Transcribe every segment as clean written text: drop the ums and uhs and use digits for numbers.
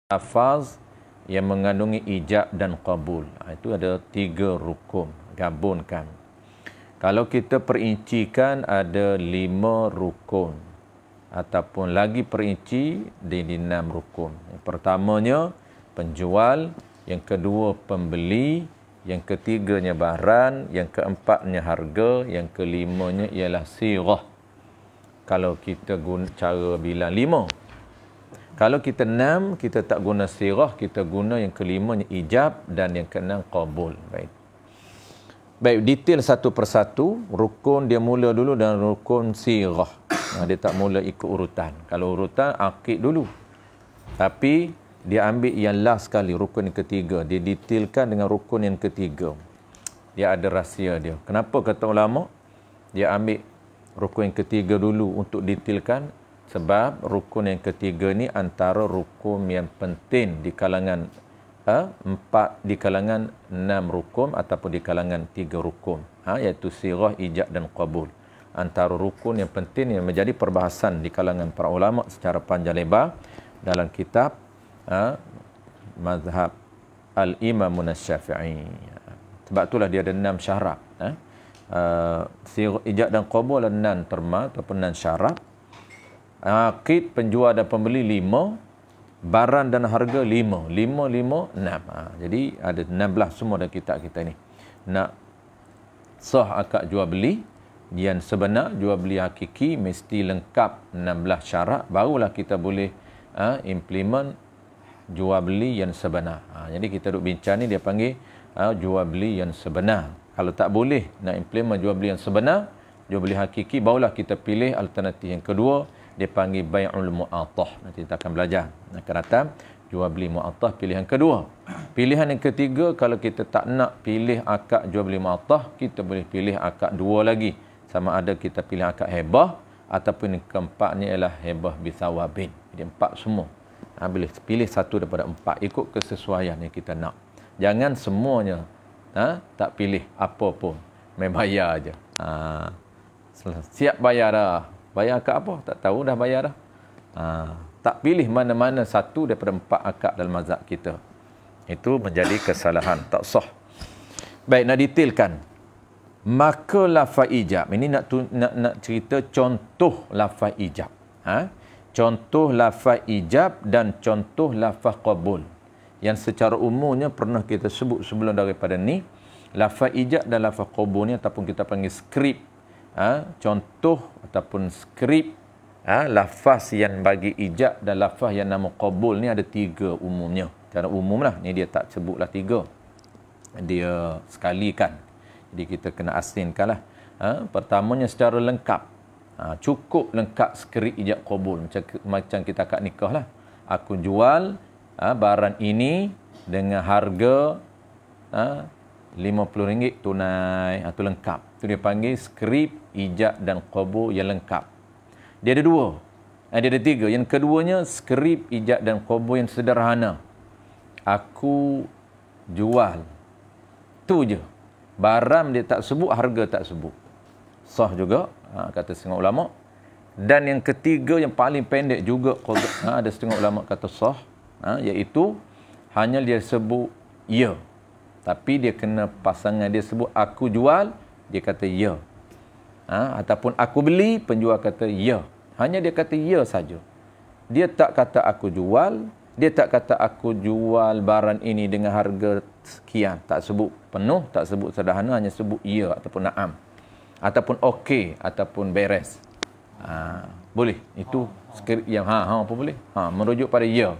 lafaz yang mengandungi ijab dan qabul. Itu ada 3 rukun, gabungkan. Kalau kita perincikan ada 5 rukun ataupun lagi perinci di 6 rukun. Yang pertamanya penjual, yang kedua pembeli, yang ketiganya barang, yang keempatnya harga, yang kelimanya ialah sirah. Kalau kita guna cara bilang 5. Kalau kita 6, kita tak guna sirah, kita guna yang kelimanya ijab dan yang keenam qabul. Baik, detail satu persatu. Rukun dia mula dulu dengan rukun sirah. Dia tak mula ikut urutan. Kalau urutan, akid dulu. Tapi dia ambil yang last sekali, rukun yang ketiga. Dia detailkan dengan rukun yang ketiga. Dia ada rahsia dia. Kenapa kata ulama? Dia ambil rukun yang ketiga dulu untuk detailkan. Sebab rukun yang ketiga ni antara rukun yang penting di kalangan 4, di kalangan 6 rukun ataupun di kalangan 3 rukun. Iaitu sirah, ijab dan qabul. Antara rukun yang penting yang menjadi perbahasan di kalangan para ulama secara panjang lebar dalam kitab mazhab Al-Imam Asy-Syafi'i. Sebab itulah dia ada 6 syarat. Sirah, ijab dan qabul ada 6 terma ataupun 6 syarat. Akid penjual dan pembeli 5, barang dan harga 5. 5, 5, 6. Jadi ada 16 semua dalam kitab kita ni. Nak sah akad jual beli yang sebenar, jual beli hakiki mesti lengkap 16 syarat, barulah kita boleh implement jual beli yang sebenar. Jadi kita duk bincang ni dia panggil jual beli yang sebenar. Kalau tak boleh nak implement jual beli yang sebenar, jual beli hakiki, barulah kita pilih alternatif yang kedua, dia panggil bai'ul mu'attah. Nanti kita akan belajar. Akan datang jual beli mu'attah pilihan kedua. Pilihan yang ketiga, kalau kita tak nak pilih akad jual beli mu'attah, kita boleh pilih akad 2 lagi. Sama ada kita pilih akad hebah ataupun yang keempatnya ialah hebah bisawabin. Jadi 4 semua. Boleh pilih satu daripada 4 ikut kesesuaian yang kita nak. Jangan semuanya tak pilih apa pun. Main bayar aja. Siap bayar dah. Bayar akad apa? Tak tahu dah bayar dah. Tak pilih mana-mana satu daripada 4 akad dalam mazhab kita. Itu menjadi kesalahan. Tak sah. Baik, nak detailkan. Maka lafaz ijab. Ini nak cerita contoh lafaz ijab. Contoh lafaz ijab dan contoh lafaz qabul. Yang secara umumnya pernah kita sebut sebelum daripada ni. Lafaz ijab dan lafaz qabul ni ataupun kita panggil skrip. Contoh ataupun skrip lafaz yang bagi ijab dan lafaz yang nama qabul ni ada 3 umumnya. Secara umum lah. Ni dia tak sebutlah 3. Dia sekalikan. Jadi kita kena asingkan lah. Pertamanya secara lengkap. Cukup lengkap skrip ijab qabul. Macam kita akad nikah lah. Aku jual barang ini dengan harga RM50 tunai. Itu lengkap. Itu dia panggil skrip ijab dan qabul yang lengkap. Dia ada 2. Dia ada 3. Yang keduanya skrip ijab dan qabul yang sederhana. Aku jual. Tu je. Barang dia tak sebut, harga tak sebut. Sah juga, kata setengah ulama. Dan yang ketiga yang paling pendek juga ada setengah ulama kata sah, iaitu hanya dia sebut ya. Tapi dia kena pasangan dia sebut aku jual, dia kata ya. Ataupun aku beli, penjual kata ya. Hanya dia kata ya saja. Dia tak kata aku jual, dia tak kata aku jual barang ini dengan harga sekian. Tak sebut penuh, tak sebut sederhana, hanya sebut ya ataupun na'am. Ataupun okey, ataupun beres. Boleh. Itu skrip yang apa boleh. Merujuk pada ya.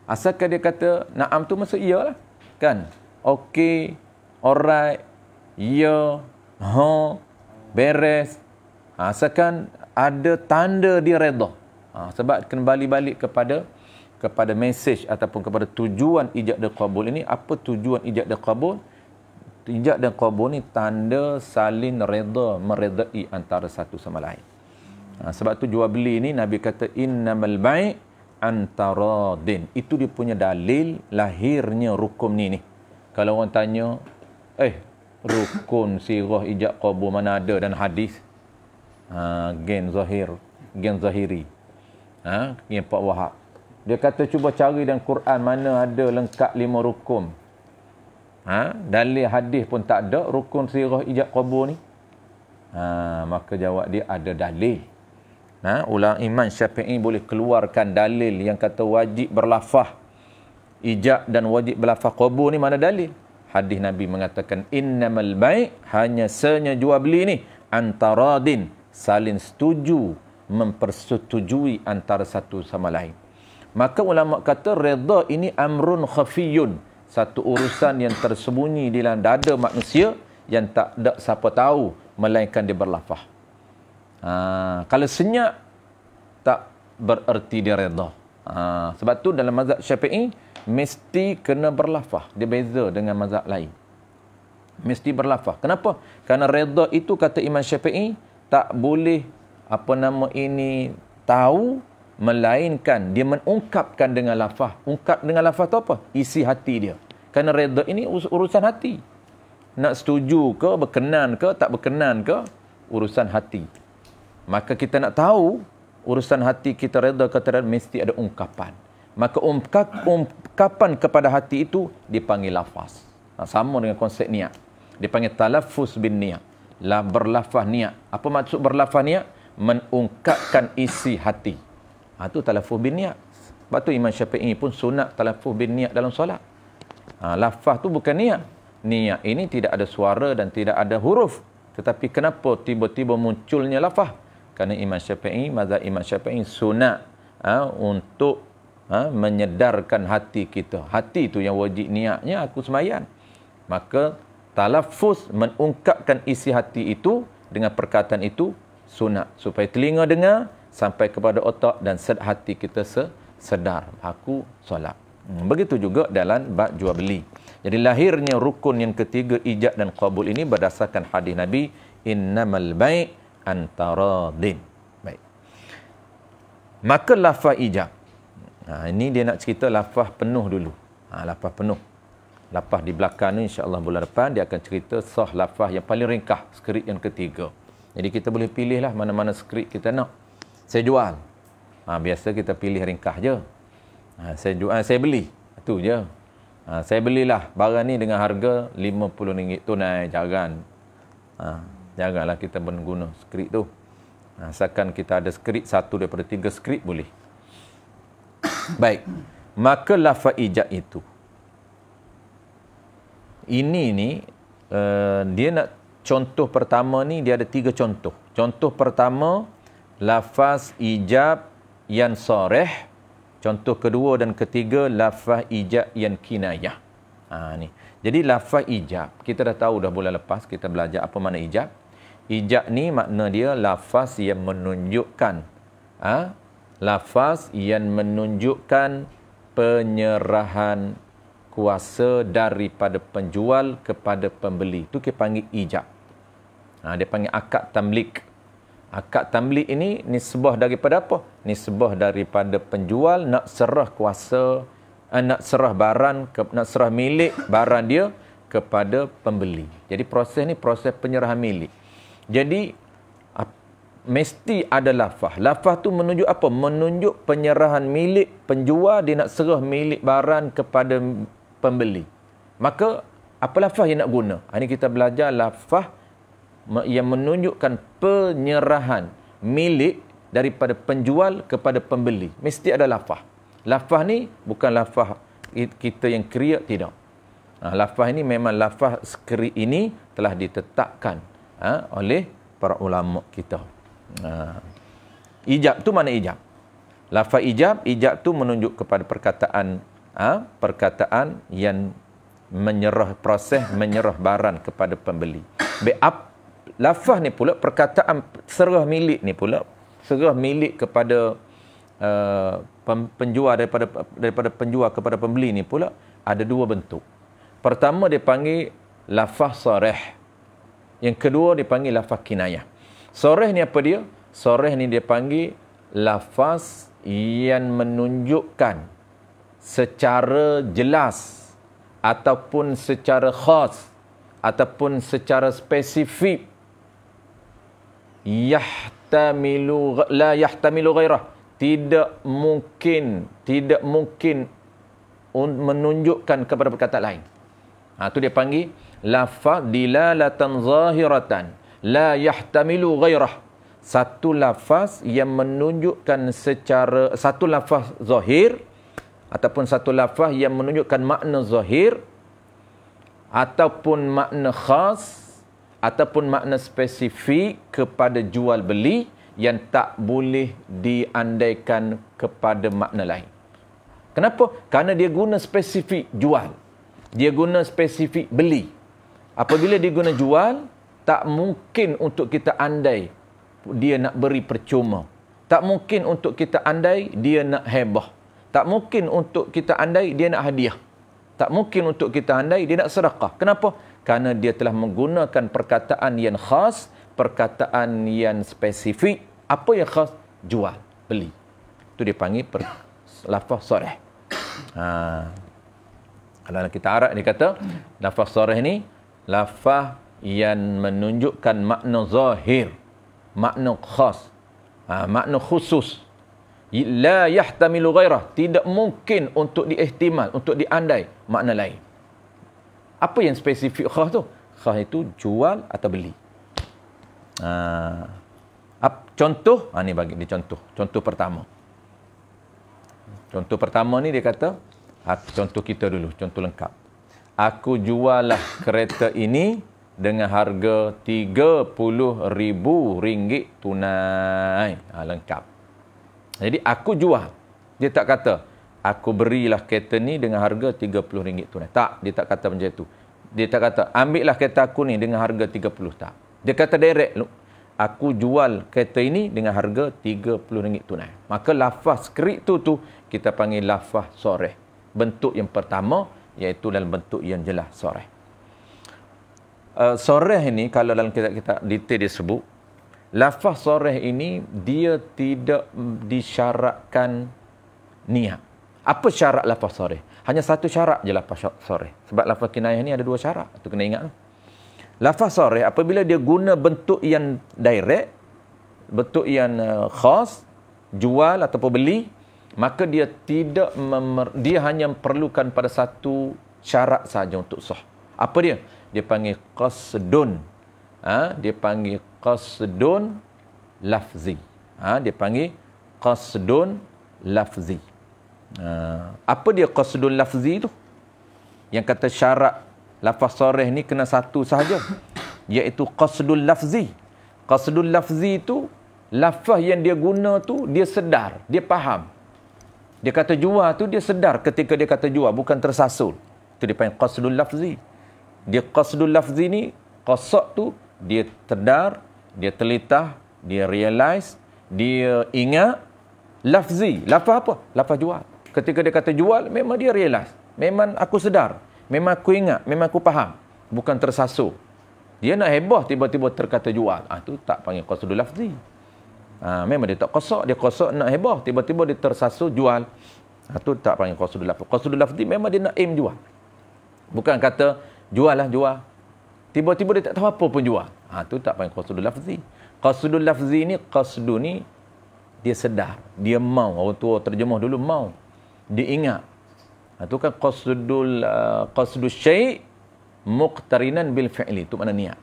Asalkan dia kata na'am tu maksud ya lah. Kan? Okey, alright, ya, beres. Asalkan ada tanda dia redha. Sebab kembali balik kepada mesej ataupun kepada tujuan ijab dan qabul ini. Apa tujuan ijab dan qabul? Ijab dan qabul ni tanda saling redha, meredai antara satu sama lain. Sebab tu jual beli ni Nabi kata innamal bai' antaradin. Itu dia punya dalil lahirnya rukun ni. Kalau orang tanya, rukun sirah ijab qabul mana ada dan hadis? Gen zahiri. Gen Pak Wahab. Dia kata cuba cari dalam Quran mana ada lengkap 5 rukun. Dalil hadis pun tak ada rukun sirah ijab qabul ni. Maka jawab dia ada dalil. Ulama Imam Syafi'i boleh keluarkan dalil yang kata wajib berlafaz ijab dan wajib berlafaz qabul ni, mana dalil? Hadis Nabi mengatakan innamal bai' hanya senya jual beli ni antaradin, saling setuju, mempersetujui antara satu sama lain. Maka ulama kata redha ini amrun khafiyun, satu urusan yang tersembunyi di dalam dada manusia yang tak ada siapa tahu melainkan dia berlafaz. Kalau senyap tak bererti dia redha. Sebab tu dalam mazhab Syafi'i mesti kena berlafaz. Dia beza dengan mazhab lain. Mesti berlafaz. Kenapa? Kerana redha itu kata Imam Syafi'i tak boleh tahu melainkan dia mengungkapkan dengan lafaz. Ungkap dengan lafaz tu apa? Isi hati dia. Kerana redha ini urusan hati. Nak setuju ke, berkenan ke, tak berkenan ke, urusan hati. Maka kita nak tahu urusan hati kita redha ke tidak, mesti ada ungkapan. Maka ungkapan kepada hati itu dipanggil lafaz. Sama dengan konsep niat. Dipanggil talaffuz bin niat. Berlafaz niat. Apa maksud berlafaz niat? Mengungkapkan isi hati. Itu talaffuz bin niat. Sebab tu Imam Syafi'i pun sunat talaffuz bin niat dalam solat. Lafaz tu bukan niat. Niat ini tidak ada suara dan tidak ada huruf. Tetapi kenapa tiba-tiba munculnya lafaz? Kerana mazhab Imam Syafi'i sunat untuk menyedarkan hati kita. Hati tu yang wajib niatnya aku sembahyang. Maka talaffuz mengungkapkan isi hati itu dengan perkataan itu sunat supaya telinga dengar sampai kepada otak dan hati kita sedar aku solat. Begitu juga dalam bab jual beli. Jadi lahirnya rukun yang ketiga ijab dan qabul ini berdasarkan hadis Nabi innamal bai' antaradin. Baik. Maka lafaz ijab. Ini dia nak cerita lafaz penuh dulu. Lafaz penuh. Lafaz di belakang ni insya-Allah bulan depan dia akan cerita sah lafaz yang paling ringkas, skrip yang ketiga. Jadi kita boleh pilihlah mana-mana skrip kita nak. Saya jual. Biasa kita pilih ringkas je. Saya beli. Itu je. Saya belilah barang ni dengan harga RM50 tunai, jangan. Janganlah kita mengguna skrip tu. Asalkan kita ada skrip, 1 daripada 3 skrip boleh. Baik. Maka lafaz ijab itu. Ini ni dia nak contoh pertama ni dia ada 3 contoh. Contoh pertama lafaz ijab yang sarih. Contoh kedua dan ketiga lafaz ijab yang kinayah. Ni. Jadi lafaz ijab, kita dah tahu dah bulan lepas kita belajar apa makna ijab. Ijab ni makna dia lafaz yang menunjukkan lafaz yang menunjukkan penyerahan kuasa daripada penjual kepada pembeli. Itu kita panggil ijab. Dia panggil akad tamlik. Akad tamlik ini nisbah daripada apa? Nisbah daripada penjual nak serah kuasa, nak serah barang, nak serah milik barang dia kepada pembeli. Jadi proses ni proses penyerahan milik. Jadi mesti ada lafaz. Lafaz tu menunjuk apa? Menunjuk penyerahan milik penjual, dia nak serah milik barang kepada pembeli. Maka apa lafaz yang nak guna? Ini kita belajar lafaz yang menunjukkan penyerahan milik daripada penjual kepada pembeli. Mesti ada lafaz. Lafaz ni bukan lafaz kita yang kriak, tidak. Lafaz ini memang lafaz skrip ini telah ditetapkan oleh para ulama kita. Ijab tu mana ijab? Lafaz ijab tu menunjuk kepada perkataan yang menyerah, proses menyerah barang kepada pembeli. Lafaz ni pula perkataan serah milik ni pula, serah milik kepada penjual daripada penjual kepada pembeli ni pula ada 2 bentuk. Pertama dia panggil lafaz sarih. Yang kedua dia panggil lafaz kinayah. Sarih ni apa dia? Sarih ni dia panggil lafaz yang menunjukkan secara jelas ataupun secara khas ataupun secara spesifik la yahtamilu ghairah, tidak mungkin menunjukkan kepada perkataan lain. Itu dia panggil lafaz dilalatan zahiratan la yahtamilu ghairah. Satu lafaz yang menunjukkan satu lafaz zahir ataupun satu lafaz yang menunjukkan makna zahir ataupun makna khas ataupun makna spesifik kepada jual beli yang tak boleh diandaikan kepada makna lain. Kenapa? Kerana dia guna spesifik jual. Dia guna spesifik beli. Apabila dia guna jual, tak mungkin untuk kita andai dia nak beri percuma. Tak mungkin untuk kita andai dia nak hebah. Tak mungkin untuk kita andai dia nak hadiah. Tak mungkin untuk kita andai dia nak sedekah. Kenapa? Kerana dia telah menggunakan perkataan yang khas, perkataan yang spesifik. Apa yang khas? Jual, beli. Itu dia panggil lafaz sarih. Kalau kita Arab dia kata lafaz sarih ni lafaz yang menunjukkan makna zahir, makna khas, makna khusus. La yahtamilu ghairah, tidak mungkin untuk diihtimal, untuk diandai makna lain. Apa yang spesifik khas tu? Khas itu jual atau beli. Contoh, ni bagi dia contoh. Contoh pertama. Contoh pertama ni dia kata, contoh kita dulu, contoh lengkap. Aku jual lah kereta ini dengan harga RM30,000 tunai. Lengkap. Jadi aku jual. Dia tak kata, aku berilah kereta ni dengan harga RM30 tunai. Tak, dia tak kata macam tu. Dia tak kata, ambillah kereta aku ni dengan harga 30. Tak. Dia kata direct, aku jual kereta ini dengan harga RM30 tunai. Maka lafaz skrip tu kita panggil lafaz sarih. Bentuk yang pertama iaitu dalam bentuk yang jelas sarih. Sarih ini kalau dalam kita detail dia sebut, lafaz sarih ini dia tidak disyaratkan niat. Apa syarat lafaz sarih? Hanya satu syarat je lafaz sarih. Sebab lafaz kinayah ni ada dua syarat. Itu kena ingat. Lafaz sarih apabila dia guna bentuk yang direct, bentuk yang khas, jual ataupun beli, maka dia dia hanya perlukan pada satu syarat saja untuk sah. Apa dia? Dia panggil qasdun. Dia panggil qasdun lafzi. Dia panggil qasdun lafzi. Apa dia qasdun lafzi tu? Yang kata syarat lafaz sarih ni kena satu sahaja, iaitu qasdul lafzi. Qasdul lafzi tu lafaz yang dia guna tu dia sedar, dia faham. Dia kata jual tu dia sedar ketika dia kata jual, bukan tersasul. Itu dia panggil qasdul lafzi. Dia qasdul lafzi ni, qasad tu dia sedar, dia telitah, dia realize, dia ingat. Lafzi, lafaz apa? Lafaz jual. Ketika dia kata jual, memang dia realize. Memang aku sedar. Memang aku ingat. Memang aku faham. Bukan tersasul. Dia nak hebah tiba-tiba terkata jual. Itu tak panggil qasdul lafzi. Memang dia tak qasad. Dia qasad nak hebah. Tiba-tiba dia tersasul jual. Itu tak panggil qasdul lafzi. Qasdul lafzi memang dia nak aim jual. Bukan kata jual lah jual. Tiba-tiba dia tak tahu apa pun jual. Itu tak panggil qasdul lafzi. Qasdul lafzi ni, qasdu ni dia sedar, dia mau. Orang tua terjemah dulu mau, dia ingat. Itu kan qasdul syai' muqtarinan bil fi'li, itu makna niat.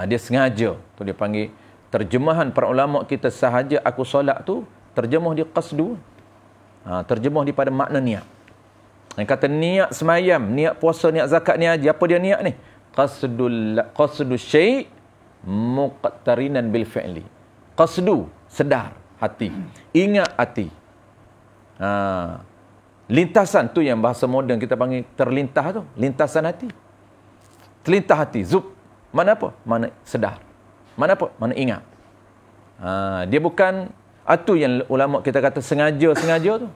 Dia sengaja. Tu dia panggil terjemahan para ulama kita sahaja aku solat tu terjemah dia qasdu. Terjemah dia pada makna niat. Yang kata niat semayam, niat puasa, niat zakat, niat haji, apa dia niat ni? Qasdul syai' muqtarinan bil fi'li. Qasdu, sedar hati, ingat hati. Lintasan tu yang bahasa moden kita panggil terlintas tu, lintasan hati. Terlintas hati, zup. Mana apa? Mana sedar. Mana apa? Mana ingat. Dia bukan itu yang ulama kita kata sengaja tu.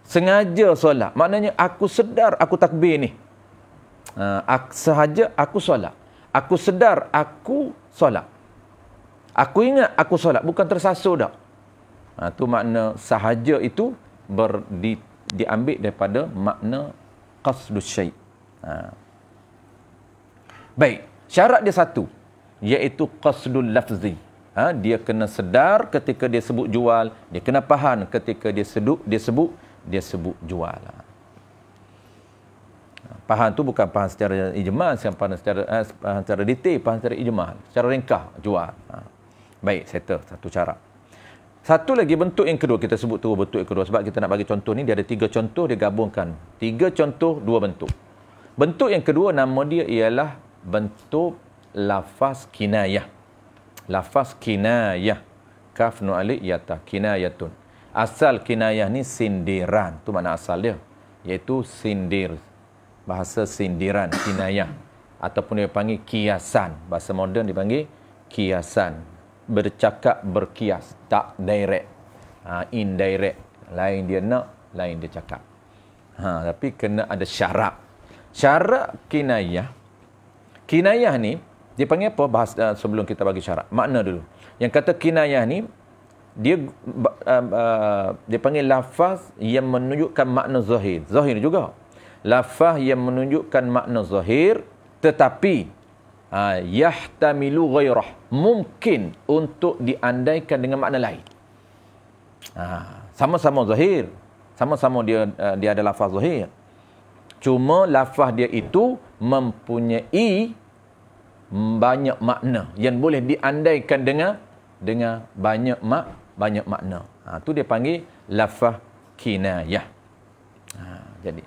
Sengaja solat. Maknanya aku sedar aku takbir ni. Sahaja aku solat. Aku sedar aku solat. Aku ingat aku solat, bukan tersasul dah. Itu makna sahaja itu diambil daripada makna qasdus syai'. Baik, syarat dia satu, iaitu qasdul lafzi. Dia kena sedar ketika dia sebut jual, dia kena faham ketika dia sebut jual. Faham tu bukan faham secara ijmal, faham secara detail, faham secara ijmal, secara ringkas jual. Baik, settle satu cara. Satu lagi bentuk yang kedua, kita sebut tu bentuk yang kedua sebab kita nak bagi contoh ni, dia ada 3 contoh, dia gabungkan 3 contoh 2 bentuk. Bentuk yang kedua nama dia ialah bentuk lafaz kinayah. Lafaz kinayah. Kaf nun alif ya ta, kinayatun. Asal kinayah ni sindiran. Tu makna asal dia. Iaitu sindir. Bahasa sindiran, kinayah. Ataupun dia panggil kiasan. Bahasa moden dipanggil kiasan. Bercakap berkias. Tak direct. Indirect. Lain dia nak, lain dia cakap. Tapi kena ada syarat. Syarat kinayah. Kinayah ni dia panggil apa? Sebelum kita bagi syarat. Makna dulu. Yang kata kinayah ni, dia panggil lafaz yang menunjukkan makna zahir. Zahir juga. Lafaz yang menunjukkan makna zahir, tetapi yahtamilu ghairah. Mungkin untuk diandaikan dengan makna lain. Sama-sama zahir. Sama-sama dia ada lafaz zahir. Cuma lafaz dia itu mempunyai banyak makna yang boleh diandaikan dengan banyak makna. Tu dia panggil lafaz kinayah. Jadi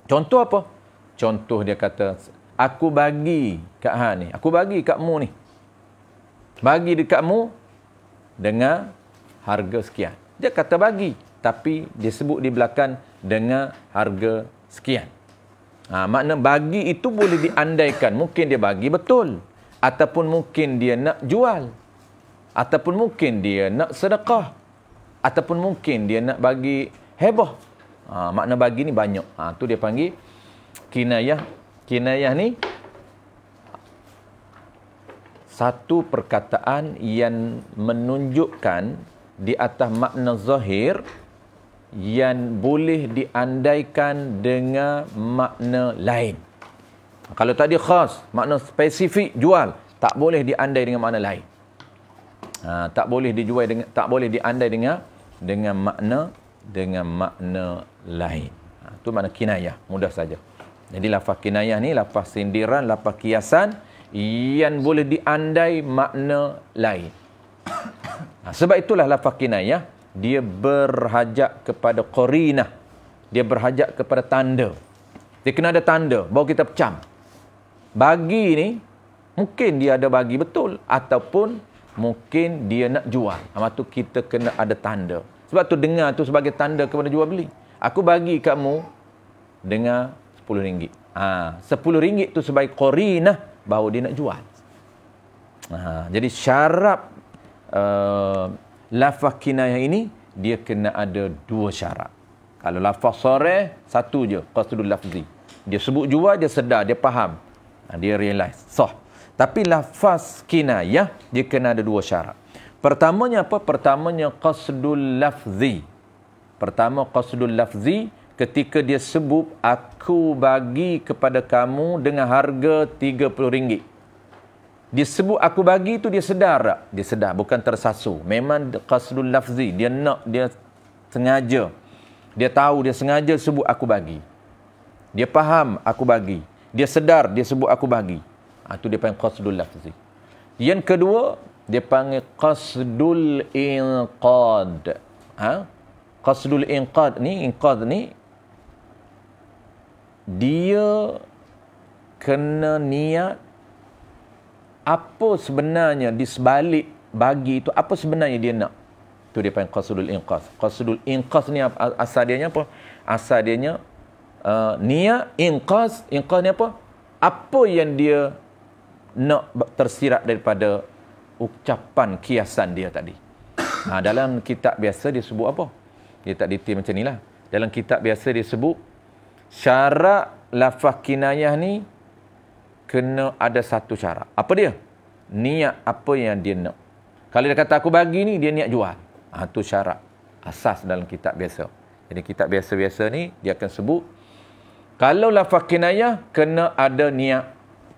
contoh apa? Contoh dia kata, aku bagi kat hang ni, aku bagi kat mu ni. Bagi dekat mu dengan harga sekian. Dia kata bagi, tapi dia sebut di belakang dengan harga sekian. Makna bagi itu boleh diandaikan. Mungkin dia bagi betul. Ataupun mungkin dia nak jual. Ataupun mungkin dia nak sedekah. Ataupun mungkin dia nak bagi hebah. Makna bagi ni banyak. Tu dia panggil kinayah. Kinayah ni satu perkataan yang menunjukkan di atas makna zahir yang boleh diandaikan dengan makna lain. Kalau tadi khas, makna spesifik jual, tak boleh diandai dengan makna lain. Tak boleh dijual dengan, tak boleh diandai dengan makna lain. Itu makna kinayah, mudah saja. Jadi lafaz kinayah ni lafaz sindiran, lafaz kiasan yang boleh diandai makna lain. Sebab itulah lafaz kinayah dia berhajat kepada qarinah. Dia berhajat kepada tanda. Dia kena ada tanda, baru kita pecam. Bagi ni, mungkin dia ada bagi betul. Ataupun mungkin dia nak jual. Lepas tu kita kena ada tanda. Sebab tu dengar tu sebagai tanda kepada jual beli. Aku bagi kamu dengan RM10. RM10 tu sebagai qarinah bahawa dia nak jual. Jadi syarat lafaz kinayah ini dia kena ada 2 syarat. Kalau lafaz sharih satu je, qasdul lafzi. Dia sebut jual, dia sedar, dia faham. Dia realize sah. Tapi lafaz kinayah dia kena ada 2 syarat. Pertamanya apa? Pertamanya qasdul lafzi. Pertama qasdul lafzi, ketika dia sebut aku bagi kepada kamu dengan harga RM30. Dia sebut aku bagi tu dia sedar tak? Dia sedar, bukan tersasu. Memang qasdul lafzi, dia nak, dia sengaja. Dia tahu, dia sengaja sebut aku bagi. Dia faham aku bagi. Dia sedar, dia sebut aku bagi. Itu dia panggil qasdul lafzi. Yang kedua, dia panggil qasdul inqad. Qasdul inqad ni dia kena niat apa sebenarnya di sebalik bagi itu, apa sebenarnya dia nak. Itu dia panggil qasdul inqas. Qasdul inqas ni asal dia apa? Asal dia niat inqas. Inqas ni apa? Apa yang dia nak tersirat daripada ucapan kiasan dia tadi. Dalam kitab biasa dia sebut apa? Dia tak detail macam inilah. Dalam kitab biasa dia sebut syarat lafaz kinayah ni kena ada satu syarat. Apa dia? Niat apa yang dia nak. Kalau dia kata aku bagi ni, dia niat jual. Itu syarat asas dalam kitab biasa. Jadi kitab biasa-biasa ni dia akan sebut kalau lafaz kinayah kena ada niat.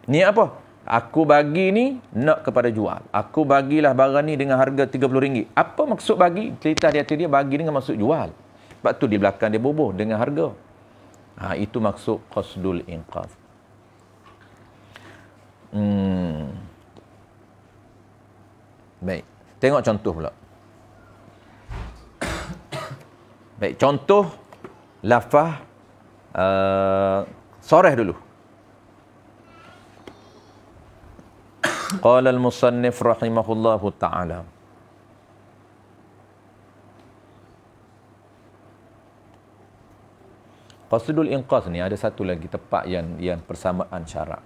Niat apa? Aku bagi ni nak kepada jual. Aku bagilah barang ni dengan harga RM30. Apa maksud bagi? Cerita di hati dia bagi dengan maksud jual. Sebab tu di belakang dia bubuh dengan harga. Itu maksud qasdul inqaz. Baik. Tengok contoh pula. Baik, contoh lafaz soreh dulu. Qala al-musannif rahimahullahu ta'ala. Qasdul inqaz ni ada satu lagi tepat yang persamaan syarak.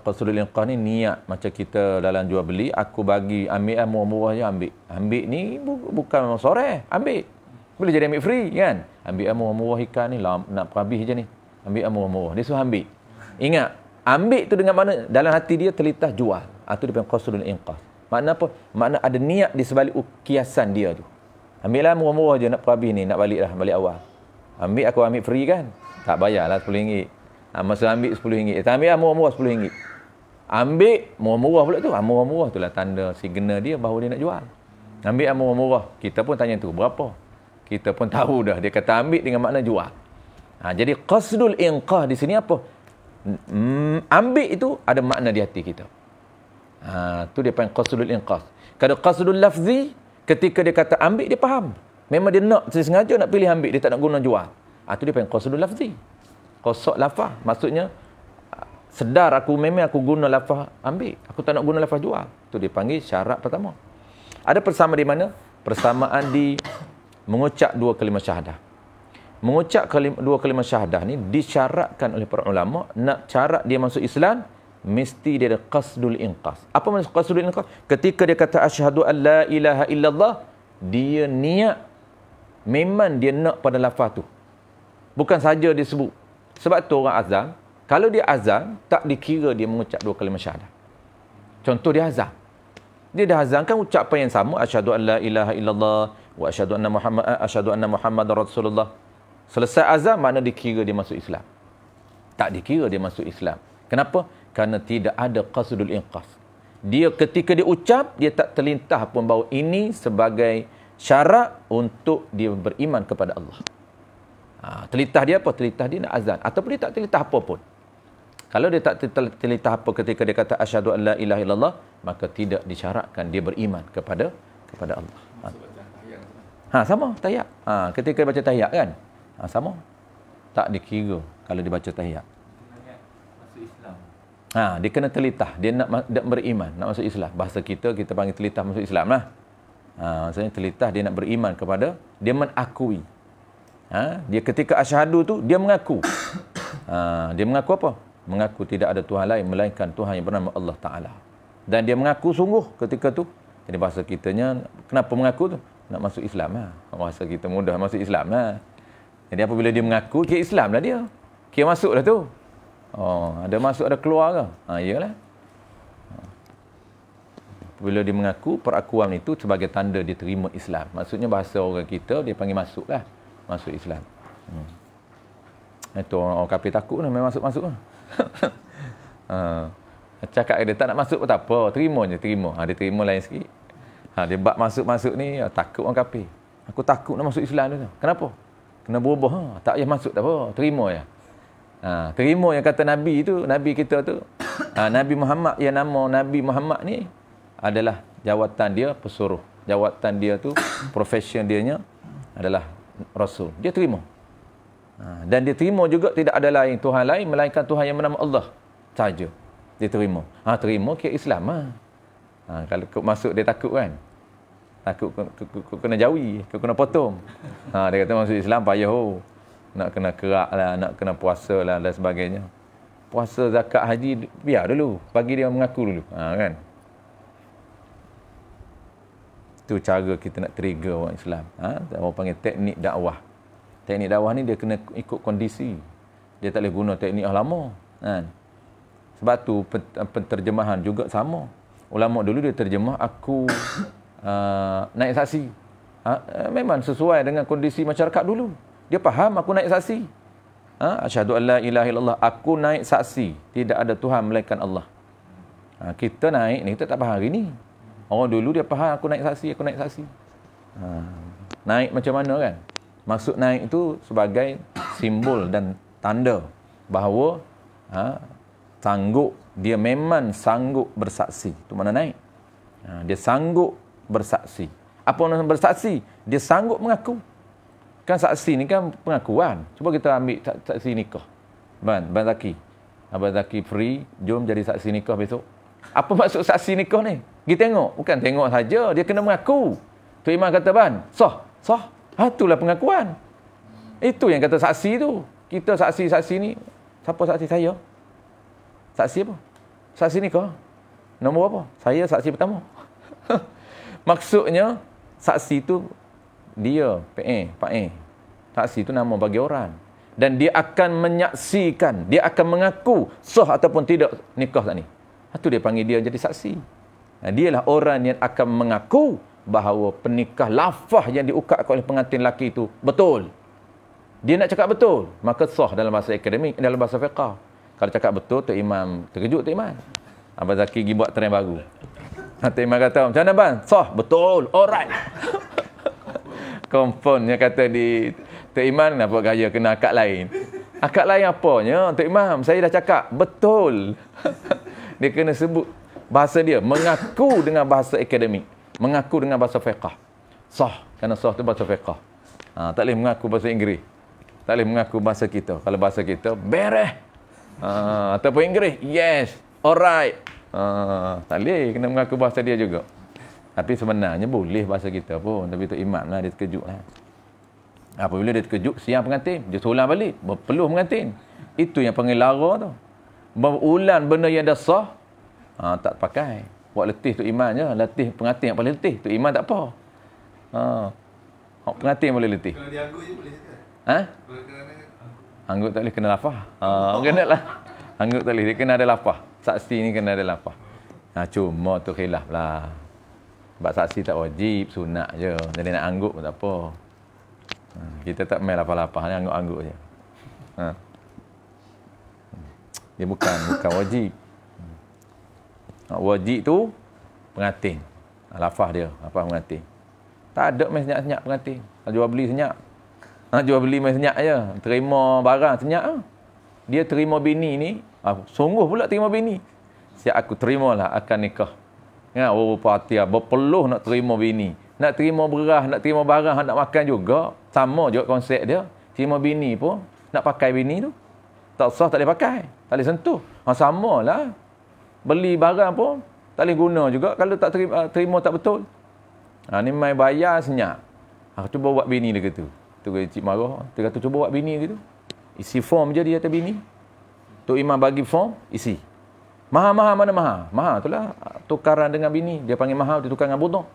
Qasdul inqaz ni niat macam kita dalam jual beli, aku bagi ambil murah-murah je ambil. Ambil ni bukan soreh, ambil. Boleh jadi ambil free kan? Ambil murah-murah ikan ni nak habis je ni. Ambil murah-murah. Dia suruh ambil. Ingat, ambil tu dengan mana? Dalam hati dia terlintas jual. Itu dia panggil qasdul inqaz. Makna apa? Makna ada niat di sebalik kiasan dia tu. Ambillah murah-murah je nak habis ni, nak balik awal. Ambil aku ambil free kan? Tak bayarlah RM10. Masa ambil RM10. Tak ambil murah-murah RM10. Ambil murah-murah pula tu. Murah-murah tu lah tanda signal dia bahawa dia nak jual. Ambil murah-murah. Kita pun tanya tu, berapa? Kita pun tahu dah. Dia kata ambil dengan makna jual. Jadi qasdul inqaz di sini apa? Ambil itu ada makna di hati kita. Tu dia panggil qasdul inqaz. Kalau qasdul lafzi, ketika dia kata ambil, dia faham. Memang dia nak, sengaja nak pilih ambil, dia tak nak guna jual. Tu dia panggil qasdul lafzi. Qasad lafaz, maksudnya sedar memang aku guna lafaz ambil. Aku tak nak guna lafaz jual. Tu dia panggil syarat pertama. Ada persamaan di mana? Persamaan di mengucap dua kalimah syahadah. Mengucap dua kalimah syahadah ni disyaratkan oleh para ulama, nak syarat dia masuk Islam, mesti dia ada qasdul inqaz. Apa maksud qasdul inqaz? Ketika dia kata asyhadu an la ilaha illallah, dia niat, memang dia nak pada lafaz tu. Bukan saja dia sebut. Sebab tu orang azan, kalau dia azan, tak dikira dia mengucap dua kalimah syahadah. Contoh dia azan. Dia dah azankan ucapan yang sama, asyhadu an la ilaha illallah wa asyhadu anna Muhammadar Rasulullah. Selesai azan, mana dikira dia masuk Islam? Tak dikira dia masuk Islam. Kenapa? Kerana tidak ada qasdul inqaz. Dia ketika dia ucap, dia tak terlintas pun bahawa ini sebagai syarat untuk dia beriman kepada Allah. Terlintas dia apa? Terlintas dia nak azan. Ataupun dia tak terlintas apa pun. Kalau dia tak terlintas apa ketika dia kata asyhadu an la ilaha illallah, maka tidak disyaratkan dia beriman kepada Allah. Sama tahiyat. Ketika dia baca tahiyat kan? Sama. Tak dikira kalau dia baca tahiyat. Masuk Islam. Dia kena terlintas, dia nak beriman, nak masuk Islam. Bahasa kita panggil terlintas masuk Islam lah. Maksudnya terlintas dia nak beriman kepada, dia mengakui. Dia ketika asyhadu tu dia mengaku. Dia mengaku apa? Mengaku tidak ada Tuhan lain melainkan Tuhan yang bernama Allah Ta'ala. Dan dia mengaku sungguh ketika tu. Jadi bahasa kitanya, kenapa mengaku tu? Nak masuk Islam lah. Bahasa kita mudah masuk Islam lah. Jadi apabila dia mengaku, kira Islam lah dia. Kira masuk dah tu. Ada masuk, ada keluar ke? Iyalah. Apabila dia mengaku, perakuan itu sebagai tanda dia terima Islam. Maksudnya bahasa orang kita, dia panggil masuk lah. Masuk Islam. Itu orang kafir takut lah, memang masuk-masuk lah. Cakap dia tak nak masuk pun tak apa, terima je, terima. Dia terima lain sikit. Dia bak masuk-masuk ni, takut orang kafir. Aku takut nak masuk Islam tu. Kenapa? Kena berubah. Tak payah masuk tak apa, terima je. Terima yang kata Nabi tu, Nabi kita tu. Nabi Muhammad, yang nama Nabi Muhammad ni adalah jawatan dia pesuruh. Jawatan dia tu, profession dia adalah Rasul. Dia terima. Dan dia terima juga tidak ada lain Tuhan lain melainkan Tuhan yang bernama Allah saja. Dia terima. Terima kira Islam lah. Kalau masuk dia takut kan. Takut kena jauhi, kena potong. Dia kata masuk Islam payah nak kena kerak lah, nak kena puasa lah dan sebagainya. Puasa, zakat, haji biar dulu, bagi dia mengaku dulu. Kan. Itu cara kita nak trigger orang Islam. Orang panggil teknik dakwah. Teknik dakwah ni dia kena ikut kondisi. Dia tak boleh guna teknik lama. Sebab tu penterjemahan juga sama. Ulama dulu dia terjemah aku naik saksi. Memang sesuai dengan kondisi masyarakat dulu. Dia faham aku naik saksi. Asyhadu an la ilaha illallah, aku naik saksi tidak ada Tuhan melainkan Allah. Kita naik ni, kita tak faham hari ni. Orang dulu dia faham, aku naik saksi. Naik macam mana kan? Maksud naik itu sebagai simbol dan tanda bahawa dia memang sanggup bersaksi. Itu mana naik? Dia sanggup bersaksi. Apa orang bersaksi? Dia sanggup mengaku. Kan saksi ni kan pengakuan. Cuba kita ambil saksi nikah. Abang Zaki free, jom jadi saksi nikah besok. Apa maksud saksi nikah ni? Pergi tengok. Bukan tengok saja, dia kena mengaku. Tok Imam kata, sah. Itulah pengakuan. Itu yang kata saksi tu. Kita saksi ni, siapa saksi saya? Saksi apa? Saksi nikah. Nombor apa? Saya saksi pertama. Maksudnya, saksi tu dia, Pak A. Saksi itu nama bagi orang. Dan dia akan menyaksikan, dia akan mengaku sah ataupun tidak nikah tak ni. Itu dia panggil dia jadi saksi. Dialah orang yang akan mengaku bahawa penikah lafaz yang diukapkan oleh pengantin lelaki itu betul. Dia nak cakap betul, maka sah dalam bahasa akademik, dalam bahasa fiqh. Kalau cakap betul, Tok Imam terkejut Tok Imam. Abang Zaki pergi buat trend baru. Tok Imam kata, macam mana bang? Sah, betul, alright. Komponnya kata di Tok Imam, kenapa gaya kena akad lain? Akad lain apanya? Tok Imam, saya dah cakap, betul. Dia kena sebut bahasa dia, mengaku dengan bahasa akademik. Mengaku dengan bahasa fiqh. Sah, kerana sah tu bahasa fiqh. Tak boleh mengaku bahasa Inggeris. Tak boleh mengaku bahasa kita. Kalau bahasa kita, beres. Ataupun Inggeris, yes, alright. Tak boleh, kena mengaku bahasa dia juga. Tapi sebenarnya boleh bahasa kita pun. Tapi Tok Imam lah, dia terkejut lah. Apabila dia terkejut, siang pengantin, dia solang balik, berpeluh pengantin. Itu yang panggil lara tu. Berulang benda yang dah sah, tak pakai. Buat letih Tok Imam je, letih pengantin yang paling letih. Tok Imam tak apa. Pengantin boleh letih. Kalau dia anggut je boleh ke? Anggut tak boleh kena lafaz. Kena lah. Anggut tak boleh, dia kena ada lafaz. Saksi ni kena ada lafaz. Cuma tu khilaf lah. Sebab saksi tak wajib, sunat je. Jadi nak anggut pun tak apa. Kita tak main lafaz-lafaz, ni anggut-anggut je. Dia bukan wajib. Wajib tu pengantin. Lafaz dia, lafaz pengantin. Tak ada main senyap-senyap pengantin. Jual beli senyap. Jual beli main senyap je. Terima barang senyap. Dia terima bini ni, sungguh pula terima bini. Siap aku terimalah akan nikah. Ya, parti berpeluh nak terima bini. Nak terima beras, nak terima barang, nak makan juga. Sama juga konsep dia. Terima bini pun, nak pakai bini tu. Tak sah, tak boleh pakai. Tak boleh sentuh. Samalah. Beli barang pun, tak boleh guna juga kalau tak terima tak betul. Ni main bayar senyap. Cuba buat bini dia kata. Tu cik marah. Dia kata cuba buat bini gitu. Isi form je dia atas bini. Tok Imam bagi form, isi. Mahal mana mahal? Mahal tu lah. Tukaran dengan bini. Dia panggil mahal, dia tukar dengan budak.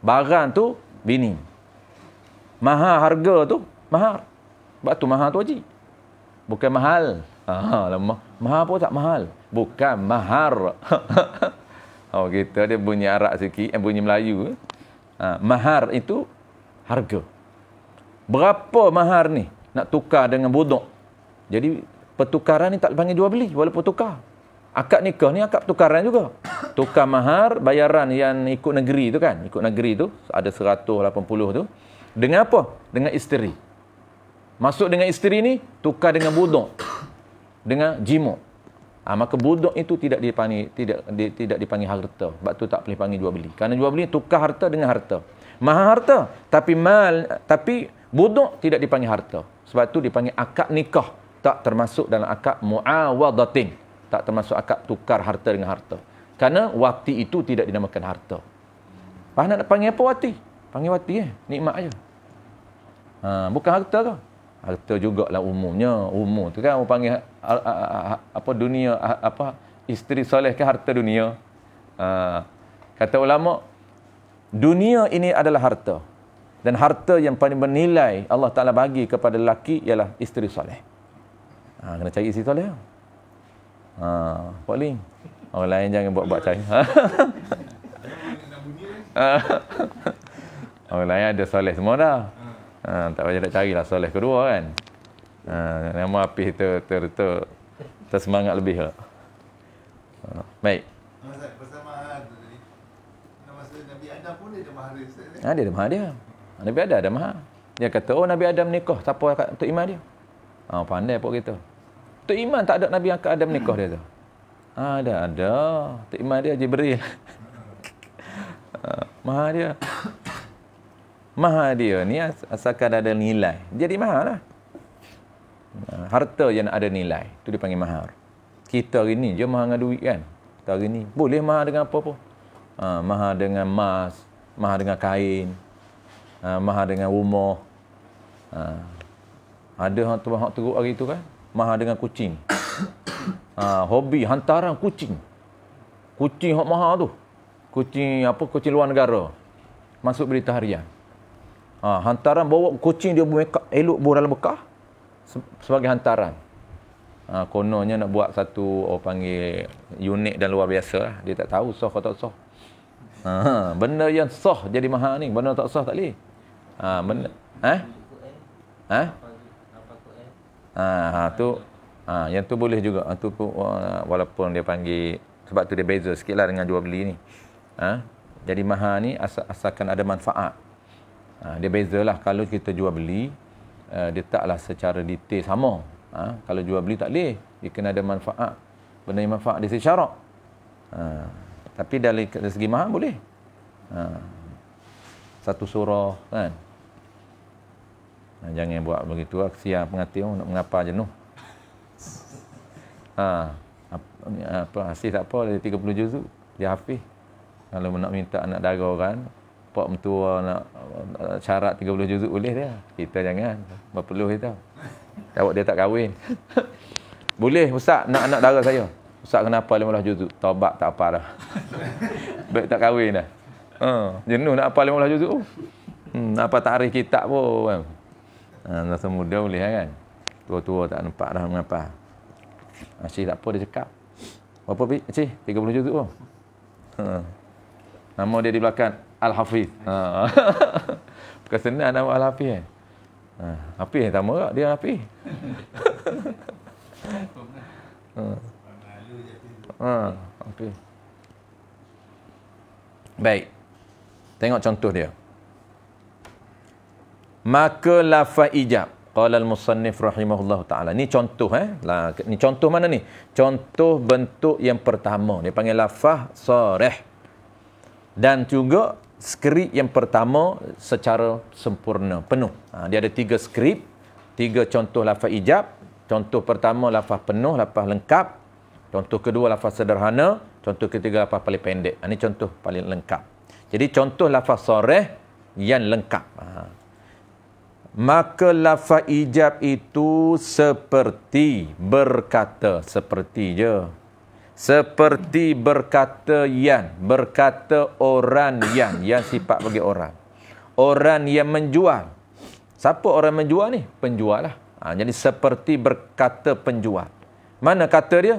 Barang tu, bini. Mahal harga tu, mahal. Sebab tu mahal tu wajib. Bukan mahal. Mahal pun tak mahal. Bukan mahar. Kita dia bunyi Arab sikit, bunyi Melayu. Mahar itu harga. Berapa mahar ni nak tukar dengan budak? Jadi pertukaran ni tak panggil jual beli walaupun tukar. Akad nikah ni akad pertukaran juga. Tukar mahar bayaran yang ikut negeri tu kan. Ikut negeri tu ada 180 tu. Dengan apa? Dengan isteri. Masuk dengan isteri ni tukar dengan budak. Dengan jima. Maka budak itu tidak dipanggil harta. Sebab tu tak boleh panggil jual beli. Kerana jual beli tukar harta dengan harta. Mahar harta tapi budak tidak dipanggil harta. Sebab tu dipanggil akad nikah. Tak termasuk dalam akad muawadatin. Tak termasuk akad tukar harta dengan harta. Kerana wati itu tidak dinamakan harta. Nak panggil apa wati? Panggil wati nikmat aja. Bukan harta ke? Harta jugalah umumnya. Umum tu kan orang panggil dunia isteri soleh ke harta dunia. Kata ulama, dunia ini adalah harta. Dan harta yang paling bernilai Allah Ta'ala bagi kepada lelaki ialah isteri soleh. Kena cari isteri soleh. Paling orang lain jangan buat-buat cari. Orang lain ada soleh semua dah. Tak payah nak carilah soleh kedua kan. Nama api tersemangat lebih lah. Baik. Pasal mahar tu tadi. Masa Nabi Adam pun dia ada mahar dia. Ustaz, Dia ada mahar dia. Nabi Adam ada mahar. Dia kata, oh Nabi Adam nikah. Siapa Tok Iman dia? Pandai pun kita. Tok Iman tak ada Nabi angkat Adam nikah dia tu. Ada. Tok Iman dia Jibril. Mahar dia. Mahar dia ni asalkan ada nilai. Jadi mahar lah. Harta yang ada nilai. Itu dipanggil mahar. Kita hari ni je mahar dengan duit kan. Kita hari ni. Boleh mahar dengan apa pun. Mahar dengan emas. Mahar dengan kain. Mahar dengan rumah. Ada hak teruk hari tu kan. Mahar dengan kucing. Hobi hantaran kucing. Kucing hak mahar tu. Kucing kucing luar negara. Masuk berita harian. Hantaran bawa kucing dia elok bawa dalam bekah sebagai hantaran. Kononnya nak buat satu orang panggil unik dan luar biasa lah. Dia tak tahu sah atau tak sah. Benda yang sah jadi mahal ni, benda tak sah tak boleh. Benda tu yang tu boleh juga. Tu walaupun dia panggil, sebab tu dia beza sikitlah dengan jual beli ni. Jadi mahal ni asalkan ada manfaat. Dia bezalah kalau kita jual beli, dia taklah secara detail sama. Kalau jual beli tak boleh, dia kena ada manfaat. Benda yang manfaat dia syarak. Tapi dari segi mahal boleh. Satu surah kan. Jangan buat begitu lah. Kesian pengantin nak mengapa jenuh. Hafiz tak apa, dia 30 juzuk. Dia hafiz. Kalau nak minta anak dara kan, pak mentua nak syarat 30 juzuk boleh dia. Kita jangan. Berpeluh kita. Jawab dia tak kahwin. Boleh, Ustaz, nak anak dara saya. Ustaz kenapa 15 juzuk? Taubat tak apa dah. Baik tak kahwin dah. Jenuh nak apa 15 juzuk. Apa tarikh kitab pun. Masa muda boleh kan. Tua-tua tak nampak dah mengapa. Cik tak apa dia cakap. Berapa cik? 30 juzuk pun. Nama dia di belakang Al-Hafiz. Bukan senang nama Al-Hafiz kan. Hafiz sama tak? Dia Hafiz. Hafiz. Baik. Tengok contoh dia. Maka lafaz ijab. Qala al-musannif rahimahullah ta'ala. Ni contoh ni contoh mana ni? Contoh bentuk yang pertama. Dia panggil lafaz sarih. Dan juga skrip yang pertama secara sempurna, penuh. Dia ada 3 skrip, 3 contoh lafaz ijab. Contoh pertama lafaz penuh, lafaz lengkap. Contoh kedua lafaz sederhana. Contoh ketiga lafaz paling pendek. Ini contoh paling lengkap. Jadi contoh lafaz sarih yang lengkap. Maka lafaz ijab itu seperti berkata, seperti je. Seperti berkata yang, berkata orang yang sifat bagi orang. Orang yang menjual. Siapa orang menjual ni? Penjual lah. Jadi seperti berkata penjual. Mana kata dia?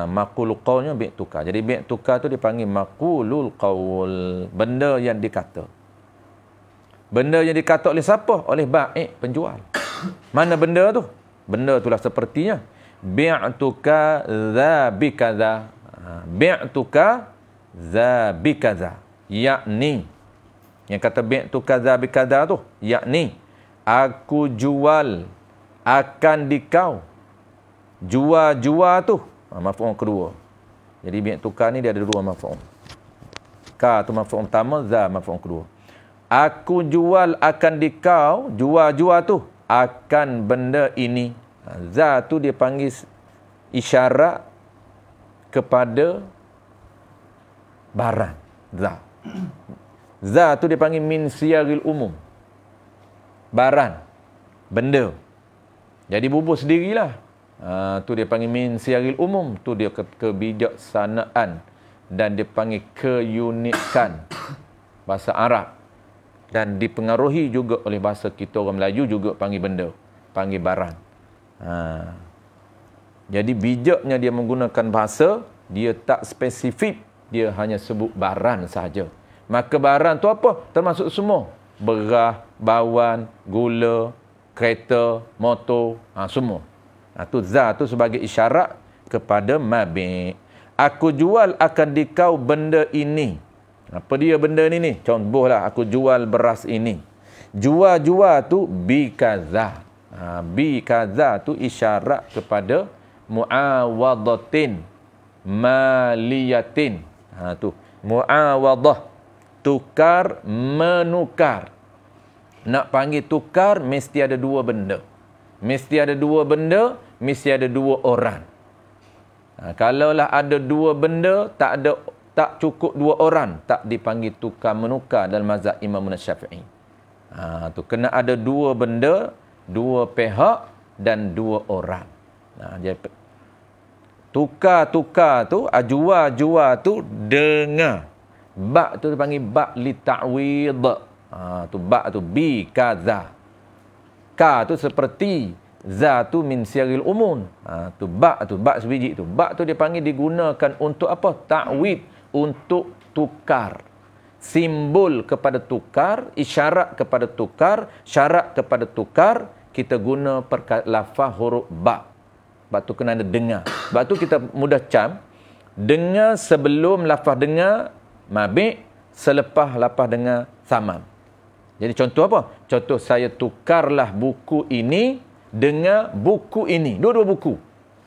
Maqulul qawlnya bi' tukar. Jadi bi' tukar tu dipanggil maqulul qawl. Benda yang dikata. Benda yang dikata oleh siapa? Oleh ba'i' penjual. Mana benda tu? Benda itulah sepertinya. Bi'tuka za bikaza. Bi'tuka za bikaza. Yakni. Yang kata bi'tuka za bikaza tu. Yakni. Aku jual akan dikau. Jual tu. Maf'ul kedua. Jadi bi'tuka ni dia ada 2 maf'ul. Ka tu maf'ul pertama. Za maf'ul kedua. Aku jual akan dikau. Jual tu. Akan benda ini. Za tu dia panggil isyarat kepada barang. Za. Za tu dia panggil min siyaril umum. Barang. Benda. Jadi bubuh sendirilah. Tu dia panggil min siyaril umum. Tu dia kebijaksanaan. Dan dia panggil keunikan bahasa Arab. Dan dipengaruhi juga oleh bahasa kita orang Melayu juga panggil benda. Panggil barang. Jadi bijaknya dia menggunakan bahasa, dia tak spesifik, dia hanya sebut barang sahaja. Maka barang tu apa? Termasuk semua. Beras, bawang, gula, kereta, motor, semua. Tu za tu sebagai isyarat kepada mabi'. Aku jual akan dikau benda ini. Apa dia benda ni? Contohlah aku jual beras ini. Jual tu bi kaza. Bi kaza tu isyarat kepada muawadatin maliyatin. Tu muawadah, tukar menukar. Nak panggil tukar mesti ada dua benda. Mesti ada dua benda, mesti ada dua orang. Kalaulah ada dua benda, tak cukup dua orang, tak dipanggil tukar menukar dalam mazhab Imam Syafi'i. Tu kena ada dua benda, dua pihak dan dua orang. Jadi tukar tu, jual tu dengar. Ba tu dipanggil ba li ta'wid. Tu ba tu bi kaza. Ka tu seperti, za tu min siaril umun. Tu ba sebiji tu. Ba tu dipanggil digunakan untuk apa? Ta'wid, untuk tukar. Simbol kepada tukar, isyarat kepada tukar, syarat kepada tukar, kita guna lafaz huruf ba. Sebab tu kena ada dengar. Sebab tu kita mudah cam. Dengar sebelum lafaz dengar mabik, selepas lafaz dengar samam. Jadi contoh apa? Contoh saya tukarlah buku ini dengan buku ini. Dua-dua buku.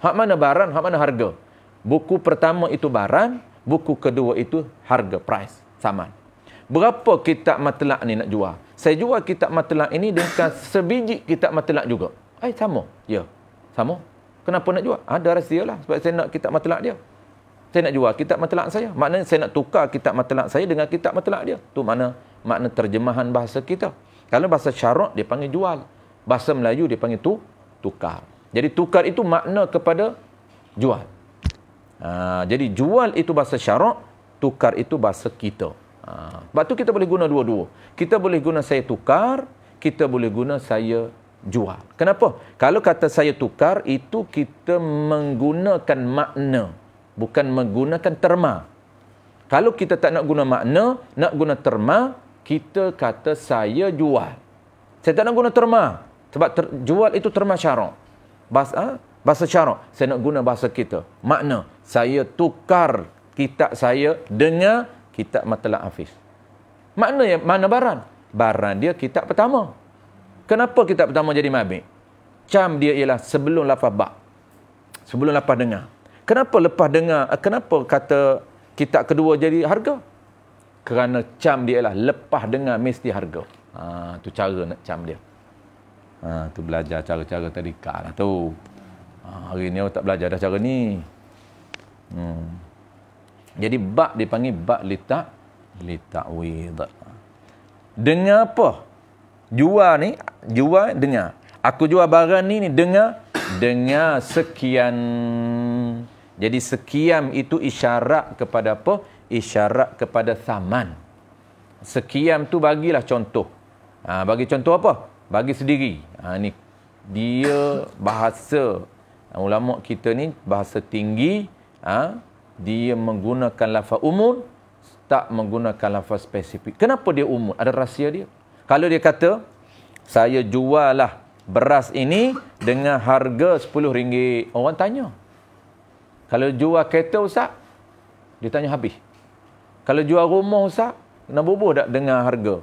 Hak mana barang, hak mana harga. Buku pertama itu barang, buku kedua itu harga, price, saman. Berapa kitab matlak ni nak jual? Saya jual kitab matlak ini dengan sebiji kitab matlak juga. Sama? Ya. Sama? Kenapa nak jual? Ada rahsia lah. Sebab saya nak kitab matlak dia. Saya nak jual kitab matlak saya. Maknanya saya nak tukar kitab matlak saya dengan kitab matlak dia. Tu makna terjemahan bahasa kita. Kalau bahasa syarak dia panggil jual. Bahasa Melayu dia panggil tukar. Jadi tukar itu makna kepada jual. Jadi jual itu bahasa syarak, tukar itu bahasa kita. Sebab tu kita boleh guna dua-dua. Kita boleh guna saya tukar, kita boleh guna saya jual. Kenapa? Kalau kata saya tukar, itu kita menggunakan makna, bukan menggunakan terma. Kalau kita tak nak guna makna, nak guna terma, kita kata saya jual. Saya tak nak guna terma. Sebab jual itu terma syarak. Bahasa syarak. Saya nak guna bahasa kita. Makna, saya tukar kitab saya dengan kitab matlak Hafiz. Mana barang? Barang dia kitab pertama. Kenapa kitab pertama jadi mabik? Cam dia ialah sebelum lafaz ba. Sebelum lafaz dengar. Kenapa lepas dengar, kenapa kata kitab kedua jadi harga? Kerana cam dia ialah lepas dengar mesti harga. Tu cara nak cam dia. Tu belajar cara-cara tadika lah tu. Hari ni awak tak belajar dah cara ni. Jadi ba dipanggil ba li ta'wid. Dengar apa? Jual dengar. Aku jual barang ni dengar sekian. Jadi sekian itu isyarat kepada apa? Isyarat kepada saman. Sekian tu bagilah contoh. Bagi contoh apa? Bagi sendiri. Ni dia bahasa ulama kita ni bahasa tinggi. Dia menggunakan lafaz umum, tak menggunakan lafaz spesifik. Kenapa dia umum? Ada rahsia dia. Kalau dia kata, saya jual lah beras ini dengan harga RM10. Orang tanya. Kalau jual kereta Ustaz, dia tanya habis. Kalau jual rumah Ustaz, nak bubuh tak dengan harga?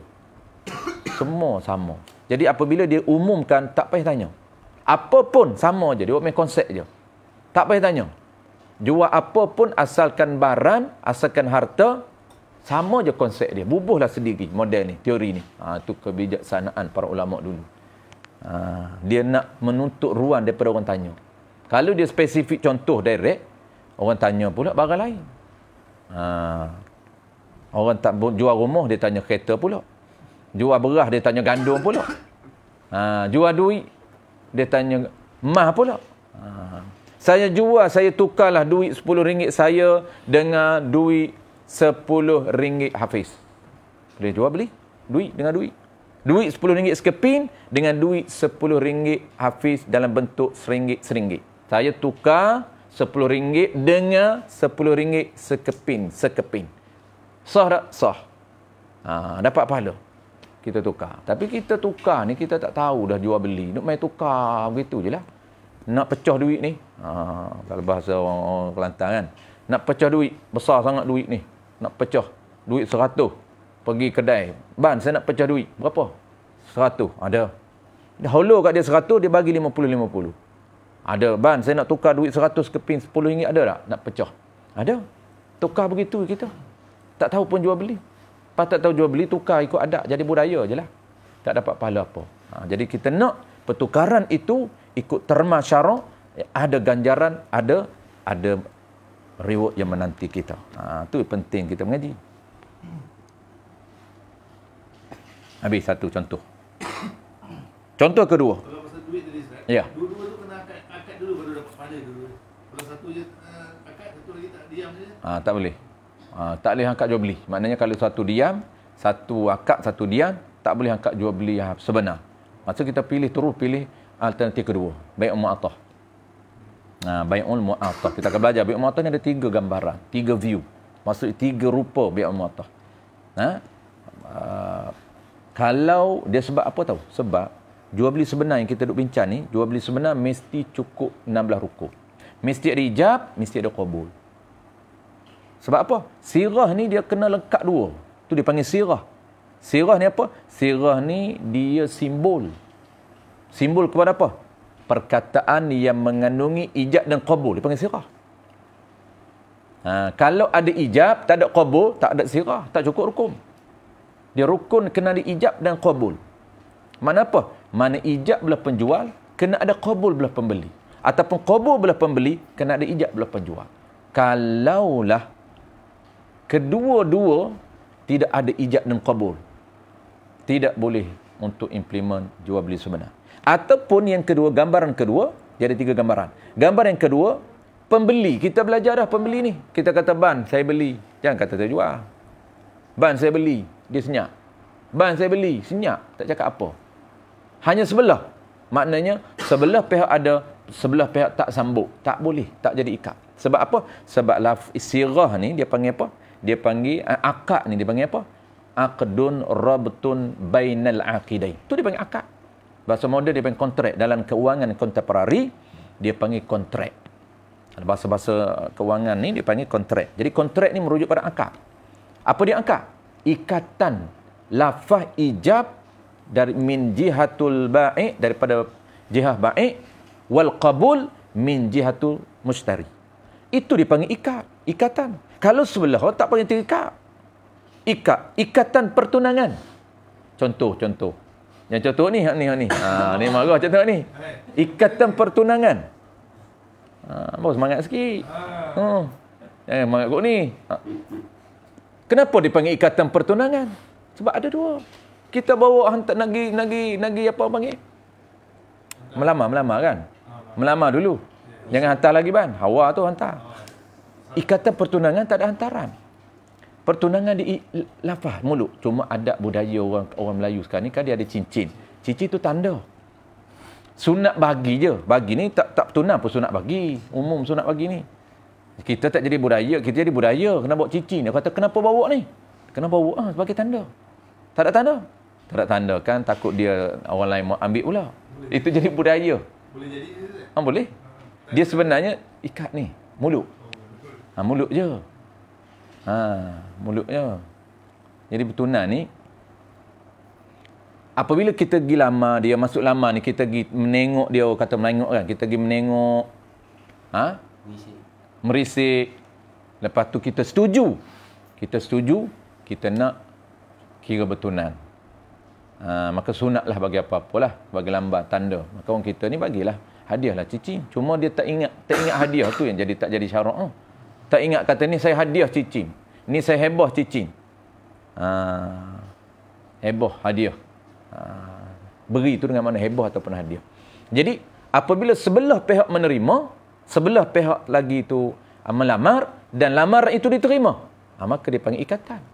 Semua sama. Jadi apabila dia umumkan, tak payah tanya. Apa pun sama je. Dia buat main konsep je. Tak payah tanya. Jual apa pun asalkan barang, asalkan harta, sama je konsep dia. Bubuhlah sendiri model ni, teori ni. Itu kebijaksanaan para ulama dulu. Dia nak menuntut ruang daripada orang tanya. Kalau dia spesifik contoh direct, orang tanya pula barang lain. Orang tak jual rumah, dia tanya kereta pula. Jual beras, dia tanya gandum pula. Jual duit, dia tanya mah pula. Saya jual, saya tukarlah duit RM10 saya dengan duit RM10 Hafiz. Boleh jual beli? Duit dengan duit. Duit RM10 sekeping dengan duit RM10 Hafiz dalam bentuk RM1. Saya tukar RM10 dengan RM10 sekeping. Sah tak? Sah. Dapat pahala. Kita tukar. Tapi kita tukar ni kita tak tahu dah jual beli. Nak main tukar begitu je lah. Nak pecah duit ni. Kalau bahasa orang Kelantan kan. Nak pecah duit, besar sangat duit ni. Nak pecah duit 100. Pergi kedai. Ban, saya nak pecah duit. Berapa? 100. Ada. Dia hollow kat dia 100, dia bagi 50-50. Ada. Ban, saya nak tukar duit 100 ke pin RM10 ada tak? Nak pecah. Ada. Tukar begitu kita. Tak tahu pun jual beli. Pas tak tahu jual beli, tukar ikut adat. Jadi budaya je lah. Tak dapat pahala apa. Jadi kita nak pertukaran itu ikut terma syarak. Ada ganjaran, ada reward yang menanti kita. Itu penting kita mengaji. Habis satu contoh. Contoh kedua. Kalau pasal duit tadi Ustaz. Ya. Dua-dua tu kena akad dulu baru dapat pahala dulu. Kalau satu je akad, satu lagi tak diam saja. Tak boleh. Tak boleh angkat jual beli. Maknanya kalau satu diam, satu akad, satu diam, tak boleh angkat jual beli yang sebenar. Maksud kita pilih alternatif kedua. Bai'ul mu'attah. Bai'ul mu'attah. Kita akan belajar bai'ul mu'attah ni ada 3 gambaran, 3 view. Maksud 3 rupa bai'ul mu'attah. Kalau dia sebab apa tahu? Sebab jual beli sebenar yang kita duk bincang ni, jual beli sebenar mesti cukup 16 rukun. Mesti ada ijab, mesti ada qabul. Sebab apa? Sirah ni dia kena lengkap 2. Tu dia panggil sirah. Sirah ni apa? Sirah ni dia simbol. Simbol kepada apa? Perkataan yang mengandungi ijab dan qabul. Dia panggil sirah. Kalau ada ijab, tak ada qabul, tak ada sirah. Tak cukup rukun. Dia rukun kena ada ijab dan qabul. Mana apa? Mana ijab belah penjual, kena ada qabul belah pembeli. Ataupun qabul belah pembeli, kena ada ijab belah penjual. Kalaulah kedua-dua tidak ada ijab dan qabul, tidak boleh untuk implement jual beli sebenar. Ataupun yang kedua, gambaran kedua, dia ada 3 gambaran. Gambaran yang kedua, pembeli. Kita belajar dah pembeli ni. Kita kata, ban, saya beli. Jangan kata saya jual. Ban, saya beli. Dia senyap. Ban, saya beli. Senyap. Tak cakap apa. Hanya sebelah. Maknanya, sebelah pihak ada, sebelah pihak tak sambung. Tak boleh. Tak jadi ikat. Sebab apa? Sebab sirah ni, dia panggil apa? Dia panggil, akad ni, dia panggil apa? Aqdun rabtun bainal aqidain. Tu dia panggil akad. Bahasa moden dia panggil kontrak. Dalam keuangan kontemporari, dia panggil kontrak. Bahasa-bahasa keuangan ni, dia panggil kontrak. Jadi kontrak ni merujuk pada akad. Apa dia akad? Ikatan lafaz ijab dari min jihatul ba'i, daripada jihah ba'i, wal qabul min jihatul mushtari. Itu dipanggil ikatan. Kalau sebelah tak panggil terikat. Ikatan pertunangan. Contoh. Yang contoh ni, ni marah contoh ni. Ikatan pertunangan. Baru semangat sikit. Jangan semangat kot ni. Kenapa dipanggil ikatan pertunangan? Sebab ada 2. Kita bawa hantar nagi apa panggil? Melamar kan? Melamar dulu. Jangan hantar lagi ban. Hawa tu hantar. Ikatan pertunangan tak ada hantaran. Pertunangan di lafaz mulut. Cuma adat budaya orang Melayu sekarang ni kan dia ada cincin. Cincin tu tanda. Sunat bagi je. Bagi ni tak tunang pun sunat bagi. Umum sunat bagi ni. Kita tak jadi budaya, kita jadi budaya. Kena bawa cincin. Dia kata, kenapa bawa ni? Kenapa bawa? Sebagai tanda. Tak ada tanda? Tak ada tanda kan, takut dia orang lain mau ambil pula. Itu jadi budaya. Boleh jadi? Boleh. Dia sebenarnya ikat ni, mulut. Mulut je. Mulut je. Jadi bertunang ni, apabila kita pergi lama, dia masuk lama ni, kita pergi menengok dia, kata menengok kan, kita pergi menengok, merisik. Lepas tu kita setuju, kita nak kira bertunang. Maka sunatlah bagi apa-apalah, bagi lambat tanda. Maka orang kita ni bagilah hadiahlah cincin. Cuma dia tak ingat hadiah tu yang tak jadi syarak. Tak ingat kata ni saya hadiah cincin, ni saya heboh cincin. Heboh hadiah. Beri tu dengan mana heboh ataupun hadiah. Jadi apabila sebelah pihak menerima, sebelah pihak lagi tu melamar dan lamaran itu diterima, maka dia panggil ikatan.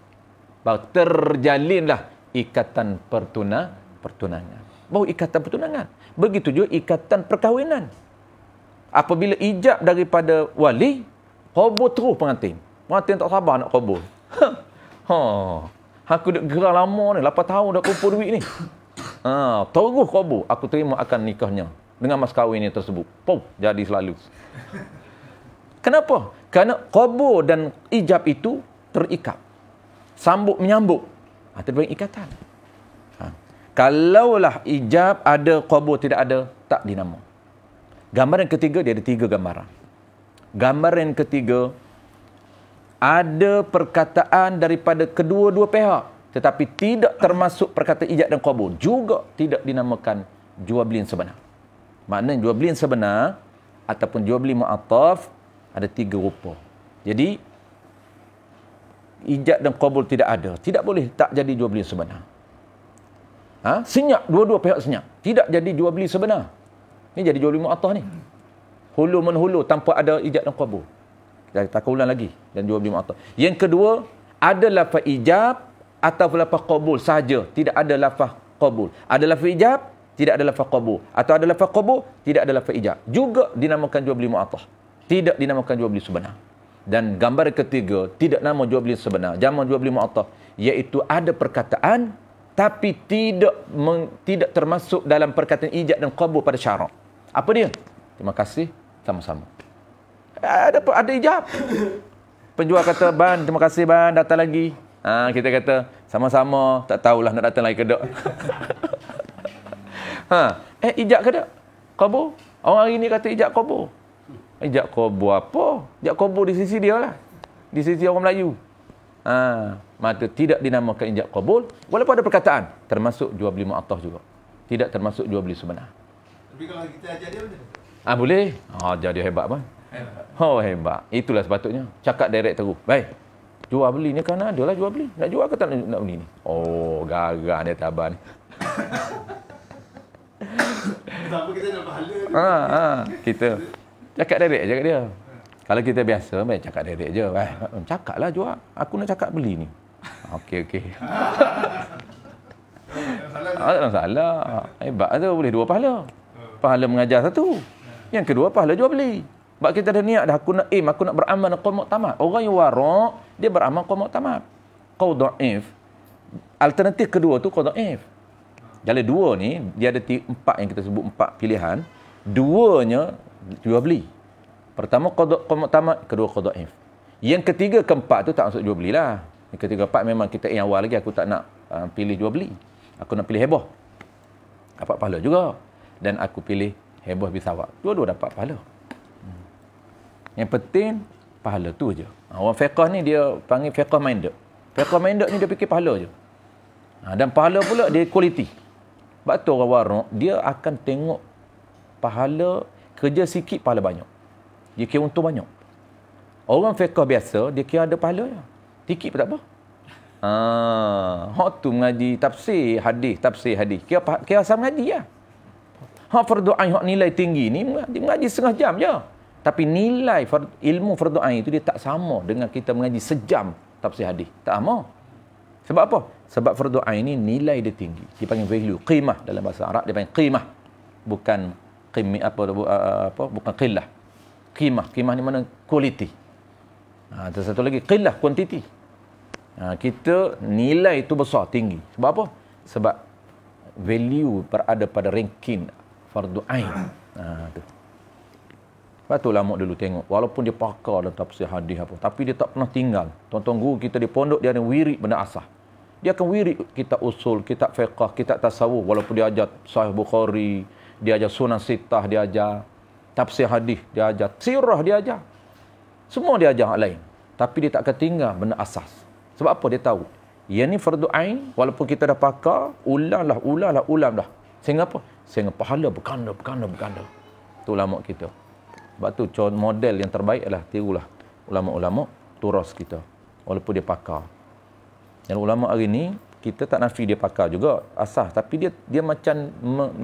Baru terjalinlah ikatan pertunangan. Baru ikatan pertunangan. Begitu juga ikatan perkahwinan. Apabila ijab daripada wali, qabul terus pengantin. Pengantin tak sabar nak qabul. Aku dah gerak lama ni, 8 tahun dah kumpul duit ni. Terus qabul, aku terima akan nikahnya dengan mas kahwin ni tersebut. Jadi selalu. Kenapa? Kerana qabul dan ijab itu terikat. Sambung menyambung. Terdapat ikatan. Kalaulah ijab ada, qabul tidak ada, tak dinama. Gambaran ketiga, dia ada 3 gambaran. Gambaran ketiga, ada perkataan daripada kedua-dua pihak, tetapi tidak termasuk perkataan ijab dan qabul. Juga tidak dinamakan jual beli yang sebenar. Maknanya jual beli yang sebenar ataupun jual beli mu'attaf ada 3 rupa. Jadi ijab dan qabul tidak ada, tidak boleh, tak jadi jual beli yang sebenar. Senyap, dua-dua pihak senyap, tidak jadi jual beli sebenar. Ini jadi jual beli mu'attaf ni. Hulu menhulu tanpa ada ijab dan qabul. Kita tak ulang lagi dan jual beli mu'attaf. Yang kedua, ada lafaz ijab atau lafaz qabul sahaja, tidak ada lafaz qabul. Ada lafaz ijab, tidak ada lafaz qabul. Atau ada lafaz qabul, tidak ada lafaz ijab. Juga dinamakan jual beli mu'attaf. Tidak dinamakan jual beli sebenar. Dan gambar ketiga, tidak nama jual beli sebenar, jamak jual beli mu'attaf, iaitu ada perkataan tapi tidak termasuk dalam perkataan ijab dan qabul pada syarak. Apa dia? Terima kasih, sama-sama. Ada ijab. Penjual kata, "Ban, terima kasih ban, datang lagi." Kita kata, "Sama-sama, tak tahulah nak datang lagi ke tak." Ijab ke tak? Qabul? Orang hari ni kata ijab qabul. Ijab qabul apa? Ijab qabul di sisi dia lah. Di sisi orang Melayu. Maka tidak dinamakan ijab qabul, walaupun ada perkataan, termasuk jual beli mu'attaf juga. Tidak termasuk jual beli sebenar. Tapi kalau kita ajar dia boleh? Boleh. Ajar dia hebat bang. Hebat. Itulah sepatutnya. Cakap direct terus. Baik. Jual beli ni kan ada lah jual beli. Nak jual ke tak nak beli ni? Garang dia tabah ni. Kenapa kita nak pahala? Kita cakap direct je kat dia. Kalau kita biasa, cakap direct je. Cakaplah jual. Aku nak cakap beli ni. Okey. Tak salah. Hebat tu, boleh 2 pahala. Pahala mengajar 1. Yang kedua, pahala jual beli. Sebab kita dah niat dah, aku nak beramal dengan qaul mu'tamad. Orang yang warak, dia beramal qaul mu'tamad. Qaul dhaif. Alternatif kedua tu qaul dhaif. Jalan 2 ni, dia ada 4 yang kita sebut 4 pilihan. 2-nya jual beli. Pertama qaul mu'tamad, kedua qaul dhaif. Yang ketiga, keempat tu tak masuk jual belilah. Yang ketiga, keempat memang kita yang awal lagi, aku tak nak pilih jual beli. Aku nak pilih heboh. Dapat pahala juga. Dan aku pilih heboh bisawak. Dua-dua dapat pahala. Yang penting, pahala tu je. Orang fiqh ni dia panggil fiqh minded. Fiqh minded ni dia fikir pahala je. Dan pahala pula dia kualiti. Sebab tu orang warak, dia akan tengok pahala, kerja sikit, pahala banyak. Dia kira untung banyak. Orang fiqh biasa, dia kira ada pahala je. Sikit pun tak apa. Hak tu mengaji tafsir hadis. Kira asal mengaji lah. Hak fardu ain, hak nilai tinggi ni mengaji setengah jam je. Tapi nilai ilmu fardu ain itu dia tak sama dengan kita mengaji sejam tafsir hadis. Tak sama. Sebab apa? Sebab fardu ain ni nilai dia tinggi. Dia panggil value, qimah dalam bahasa Arab dia panggil qimah. Bukan bukan qillah. Qimah ni mana quality. Terus satu lagi qillah, quantity. Kita nilai itu besar, tinggi. Sebab apa? Sebab value berada pada ranking fardu ain. Tu. Sebab tu ulama dulu tengok, walaupun dia pakar dalam tafsir hadis apa, tapi dia tak pernah tinggal. Tuan-tuan guru kita di pondok, dia ada wirid benda asah. Dia akan wirid kitab usul, kitab fiqh, kitab tasawuf, walaupun dia ajar Sahih Bukhari, dia ajar Sunan Sittah, dia ajar tafsir hadis, dia ajar sirah, dia ajar. Semua dia ajar hal lain. Tapi dia tak akan tinggal benda asas. Sebab apa? Dia tahu. Yang ni fardu ain, walaupun kita dah pakar, ulang dah. Sehingga apa? Sehingga pahala berkanda. Itu ulama kita. Sebab tu model yang terbaik adalah tirulah ulama-ulama turas kita. Walaupun dia pakar. Dan ulama hari ni, kita tak nafi dia pakar juga, asas. Tapi dia macam,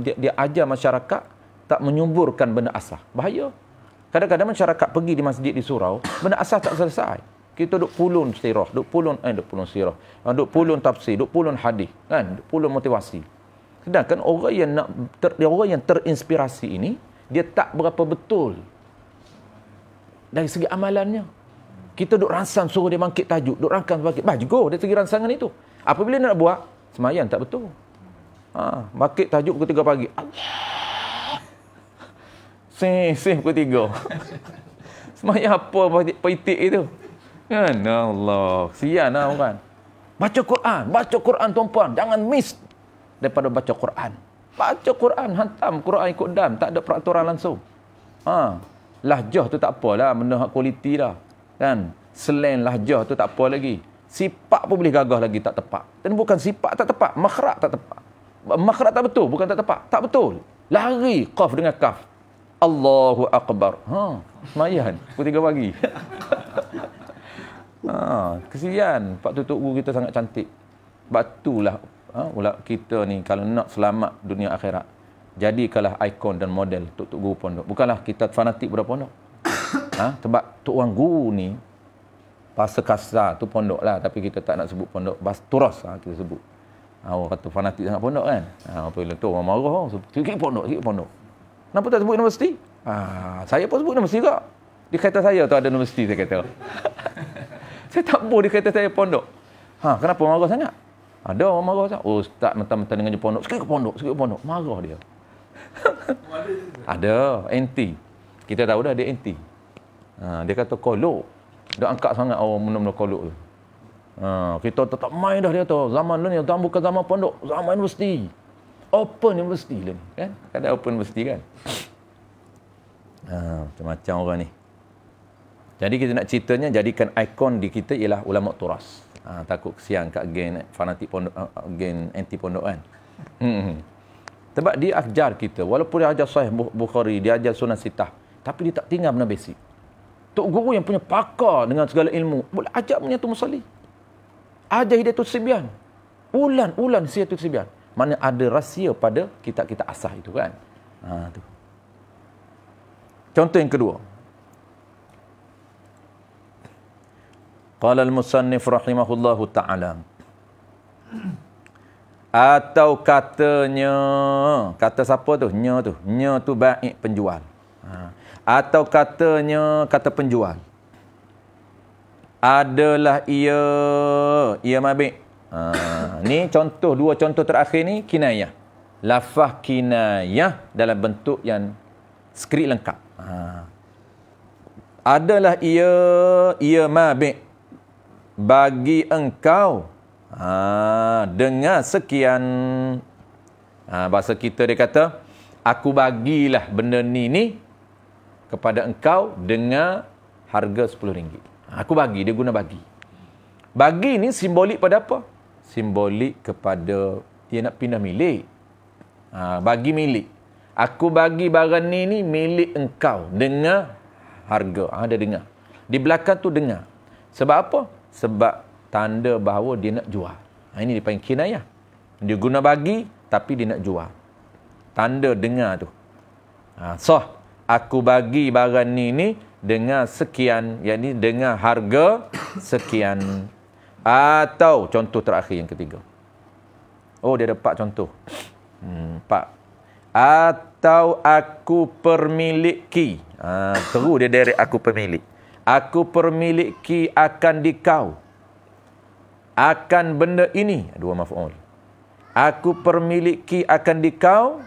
dia ajar masyarakat tak menyuburkan benda asas. Bahaya. Kadang-kadang masyarakat pergi di masjid di surau, benda asas tak selesai. Kita duk pulun sirah, duk pulun tafsir, duk pulun hadis, kan? Duk pulun motivasi. Sedangkan orang yang terinspirasi ini, dia tak berapa betul dari segi amalannya. Kita duk rangsang suruh dia bangkit tajuk, duk rangsang bangkit. Juga dari segi rangsangan itu. Apabila nak buat, semayan tak betul. Bangkit tajuk pukul 3 pagi. Allah. Sing pukul 3. Semayang apa politik itu? Kan? Allah. Kesian lah orang. Baca Quran tuan-puan. Jangan miss daripada baca Quran. Baca Quran, hantam Quran ikut dam. Tak ada peraturan langsung. Lahjah tu tak apalah. Benda hak kualiti dah. Kan? Selain lahjah tu tak apa lagi. Sifat pun boleh gagah lagi tak tepat. Dan bukan sifat tak tepat. Makhraj tak tepat. Makhraj tak betul. Bukan tak tepat. Tak betul. Lari qaf dengan kaf. Allahu Akbar. Semayan. Pukul 3 pagi. Kesian. Pak tutup guru kita sangat cantik. Batulah kita ni kalau nak selamat dunia akhirat, jadikanlah ikon dan model tok guru pondok. Bukanlah kita fanatik budak pondok. Sebab tok orang guru ni bahasa kasar tu pondok lah, tapi kita tak nak sebut pondok, bahasa turas kita sebut. Orang kata fanatik sangat pondok kan. Apabila tu orang marah, sikit pondok. Kenapa tak sebut universiti? Saya pun sebut universiti juga. Di kereta saya tu ada universiti, saya kata. Saya tak boleh di kereta saya pondok. Kenapa marah sangat? Ada orang marah sangat. Ustaz mentang-mentang dengan je pondok. Sikit pondok. Marah dia. Ada. Anti. Kita tahu dah dia anti. Dia kata kolok. Dia angkat sangat orang benda-benda kolok tu. Kita tetap main dah dia tu. Zaman ni bukan zaman pondok. Zaman universiti. Open university lah ni. Kan? Ada open university kan? Macam-macam orang ni. Jadi kita nak ceritanya, jadikan ikon di kita ialah ulama turas. Takut kesian kat geng fanatik pondok, geng anti pondok kan. Sebab dia ajar kita, walaupun dia ajar Sahih Bukhari, dia ajar Sunan Sittah, tapi dia tak tinggal benda basic. Tok guru yang punya pakar dengan segala ilmu, boleh ajar punya tu musalli. Ajar Hidayatul Sibyan. Ulan Hidayatul Sibyan. Mana ada rahsia pada kitab-kitab asah itu kan. Tu. Contoh yang kedua. Qala al-musannif rahimahullahu ta'ala. Atau katanya, kata siapa tu? Nya tu baik penjual. Atau katanya, kata penjual. Adalah ia mabik. Ni contoh, dua contoh terakhir ni kinayah. Lafaz kinayah dalam bentuk yang skrip lengkap. Adalah ia mabik bagi engkau dengan sekian. Bahasa kita dia kata, aku bagilah benda ni kepada engkau dengan harga RM10. Aku bagi, dia guna bagi. Bagi ni simbolik pada apa? Simbolik kepada dia nak pindah milik. Bagi milik. Aku bagi barang ni milik engkau dengan harga. Ada dengar. Di belakang tu dengar. Sebab apa? Sebab tanda bahawa dia nak jual. Ini dipanggil kinayah. Dia guna bagi tapi dia nak jual. Tanda dengar tu. Aku bagi barang ni dengan sekian, yakni dengan harga sekian. Atau contoh terakhir yang ketiga. Dia ada 4 contoh. 4. Atau aku permiliki. Terus dia dari aku pemilik. Aku permiliki akan dikau. Akan benda ini. 2 maf'ul. Aku permiliki akan dikau.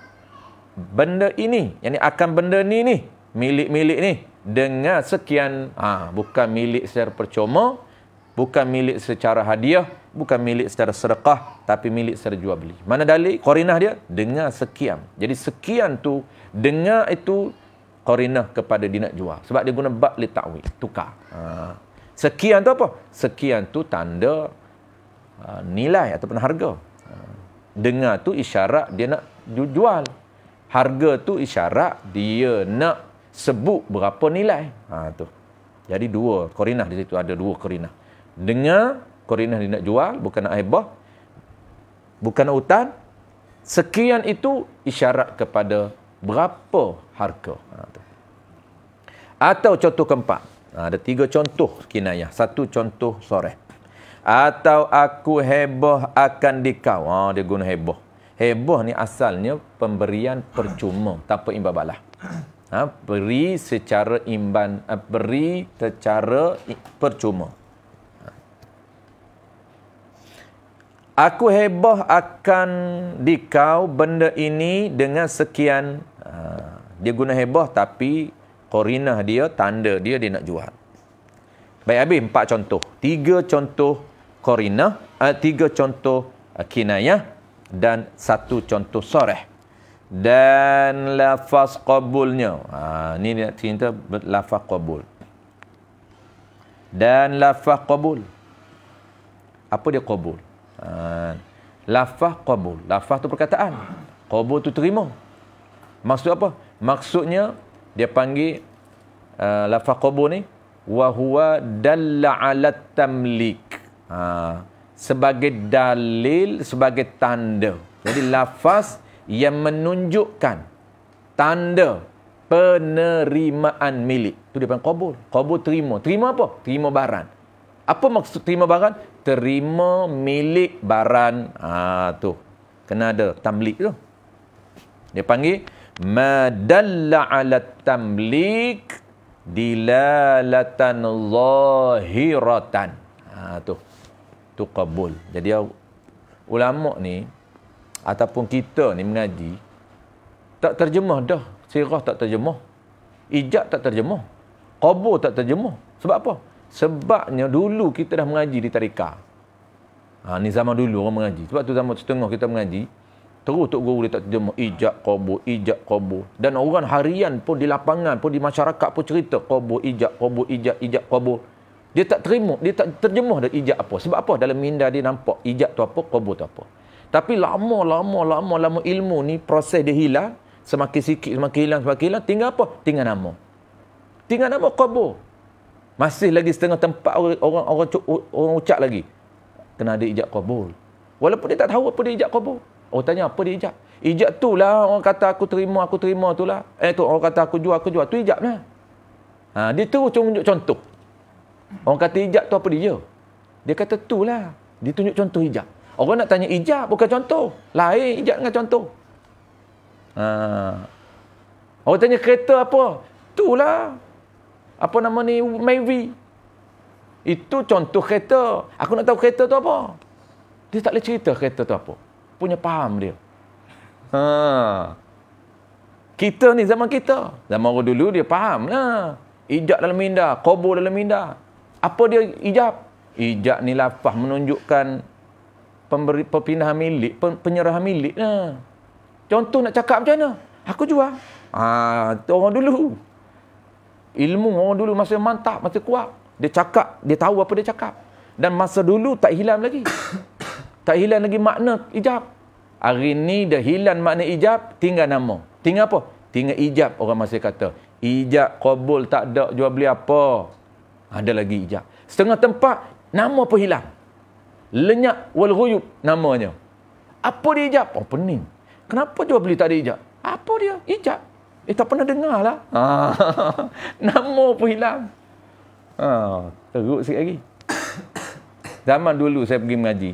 Benda ini. Yang akan benda ni. Milik-milik ni. Dengan sekian. Bukan milik secara percuma. Bukan milik secara hadiah. Bukan milik secara sedekah. Tapi milik secara jual beli. Mana dalil? Qarinah dia? Dengan sekian. Jadi sekian tu. Dengan itu. Qarinah kepada dia nak jual. Sebab dia guna bab li ta'wil. Tukar. Sekian tu apa? Sekian tu tanda nilai ataupun harga. Dengar tu isyarat dia nak jual. Harga tu isyarat dia nak sebut berapa nilai. Tu. Jadi 2 qarinah di situ, ada 2 qarinah. Dengar, qarinah dia nak jual, bukan nak hibah. Bukan nak hutang. Sekian itu isyarat kepada berapa harga. Atau contoh keempat. Ada 3 contoh kinayah. 1 contoh soreh. Atau aku hebah akan dikau. Dia guna hebah. Hebah ni asalnya pemberian percuma tanpa imbal balas. Beri secara beri secara percuma. Aku hebah akan dikau benda ini dengan sekian. Dia guna hebah tapi Qarinah dia, tanda dia nak jual. Baik, habis 4 contoh. 3 contoh qarinah, 3 contoh kinayah dan 1 contoh sarih. Dan lafaz qabulnya. Ni nak cerita lafaz qabul. Dan lafaz qabul. Apa dia qabul? Lafaz qabul. Lafaz tu perkataan. Qabul tu terima. Maksud apa? Maksudnya dia panggil lafaz qabul ni wa huwa dalla ala tamlik. Sebagai dalil, sebagai tanda. Jadi lafaz yang menunjukkan tanda penerimaan milik. Itu dia panggil qabul. Qabul terima. Terima apa? Terima barang. Apa maksud terima barang? Terima milik barang. Tu. Kena ada tamlik tu. Dia panggil madalla ala tamlik dilalatan zahiratan. Tu. Tu qabul. Jadi ulama ni ataupun kita ni mengaji tak terjemah dah. Sirah tak terjemah. Ijab tak terjemah. Qabul tak terjemah. Sebab apa? Sebabnya dulu kita dah mengaji di tarikat. Ni zaman dulu orang mengaji. Sebab tu zaman setengah kita mengaji. Terus Tok Guru dia tak terjemah. Ijab, qabul, ijab, qabul. Dan orang harian pun di lapangan pun di masyarakat pun cerita. Qabul, ijab, qabul, ijab, ijab, qabul. Dia tak terima. Dia tak terjemah dah ijab apa. Sebab apa? Dalam minda dia nampak ijab tu apa, qabul tu apa. Tapi lama ilmu ni proses dia hilang. Semakin sikit, semakin hilang. Tinggal apa? Tinggal nama. Tinggal nama qabul. Masih lagi setengah tempat orang ucap lagi. Kena ada ijab qabul. Walaupun dia tak tahu apa dia ijab qabul. Orang tanya apa dia ijab? Ijab tu lah orang kata aku terima tu lah. Tu orang kata aku jual. Tu ijab lah. Dia terus tunjuk contoh. Orang kata ijab tu apa dia? Dia kata tu lah. Dia tunjuk contoh ijab. Orang nak tanya ijab bukan contoh. Lain ijab dengan contoh. Orang tanya kereta apa? Itulah. Apa nama ni? Maybe. Itu contoh kereta. Aku nak tahu kereta tu apa. Dia tak boleh cerita kereta tu apa. Punya faham dia. Kita ni zaman kita. Zaman orang dulu dia faham lah. Ijab dalam minda. Qabul dalam minda. Apa dia ijab? Ijab ni lafaz menunjukkan perpindahan milik, penyerahan milik lah. Contoh nak cakap macam mana? Aku jual. Itu orang dulu. Ilmu orang dulu masih mantap, masih kuat. Dia cakap, dia tahu apa dia cakap. Dan masa dulu tak hilang lagi. Tak hilang lagi makna ijab. Hari ni dah hilang makna ijab, tinggal nama. Tinggal apa? Tinggal ijab. Orang masih kata, ijab, qabul, tak ada, jual beli apa. Ada lagi ijab. Setengah tempat, nama pun hilang. Lenyap wal ghuyub namanya. Apa dia ijab? Oh, pening. Kenapa jual beli tak ada ijab? Apa dia? Ijab. Tak pernah dengar lah. Nama pun hilang. Teruk sikit lagi. Zaman dulu saya pergi mengaji.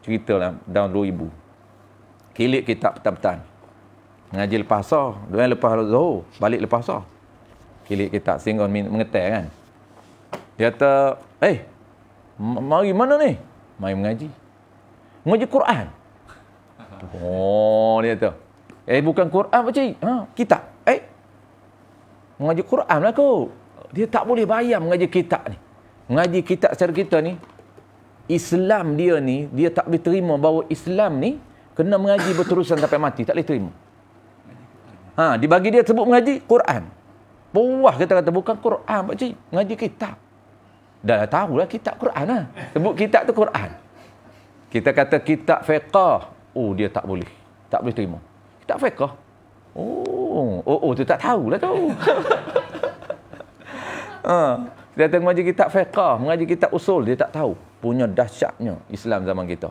Ceritalah tahun 2000. Kilik kitab petang-petang. Mengaji lepas asar. Lepas zuhur. Balik lepas asar. Kilik kitab sehingga mengetar kan. Dia kata, mari mana ni? Mari mengaji. Mengaji Quran. Oh, dia kata. Bukan Quran pakcik. Kitab. Mengaji Quran lah kot. Dia tak boleh bayar mengaji kitab ni. Mengaji kitab secara kita ni, Islam dia ni, dia tak boleh terima bahawa Islam ni kena mengaji berterusan sampai mati. Tak boleh terima. Dibagi dia sebut mengaji Quran. Puas kita kata, bukan Quran pakcik. Mengaji kitab. Dah tahulah kitab Quran lah. Sebut kitab tu Quran. Kita kata kitab fiqah. Oh, dia tak boleh. Tak boleh terima. Kitab fiqah. Tu tak tahulah tu. Dia kata mengaji kitab fiqah, mengaji kitab usul, dia tak tahu. Punya dahsyatnya Islam zaman kita.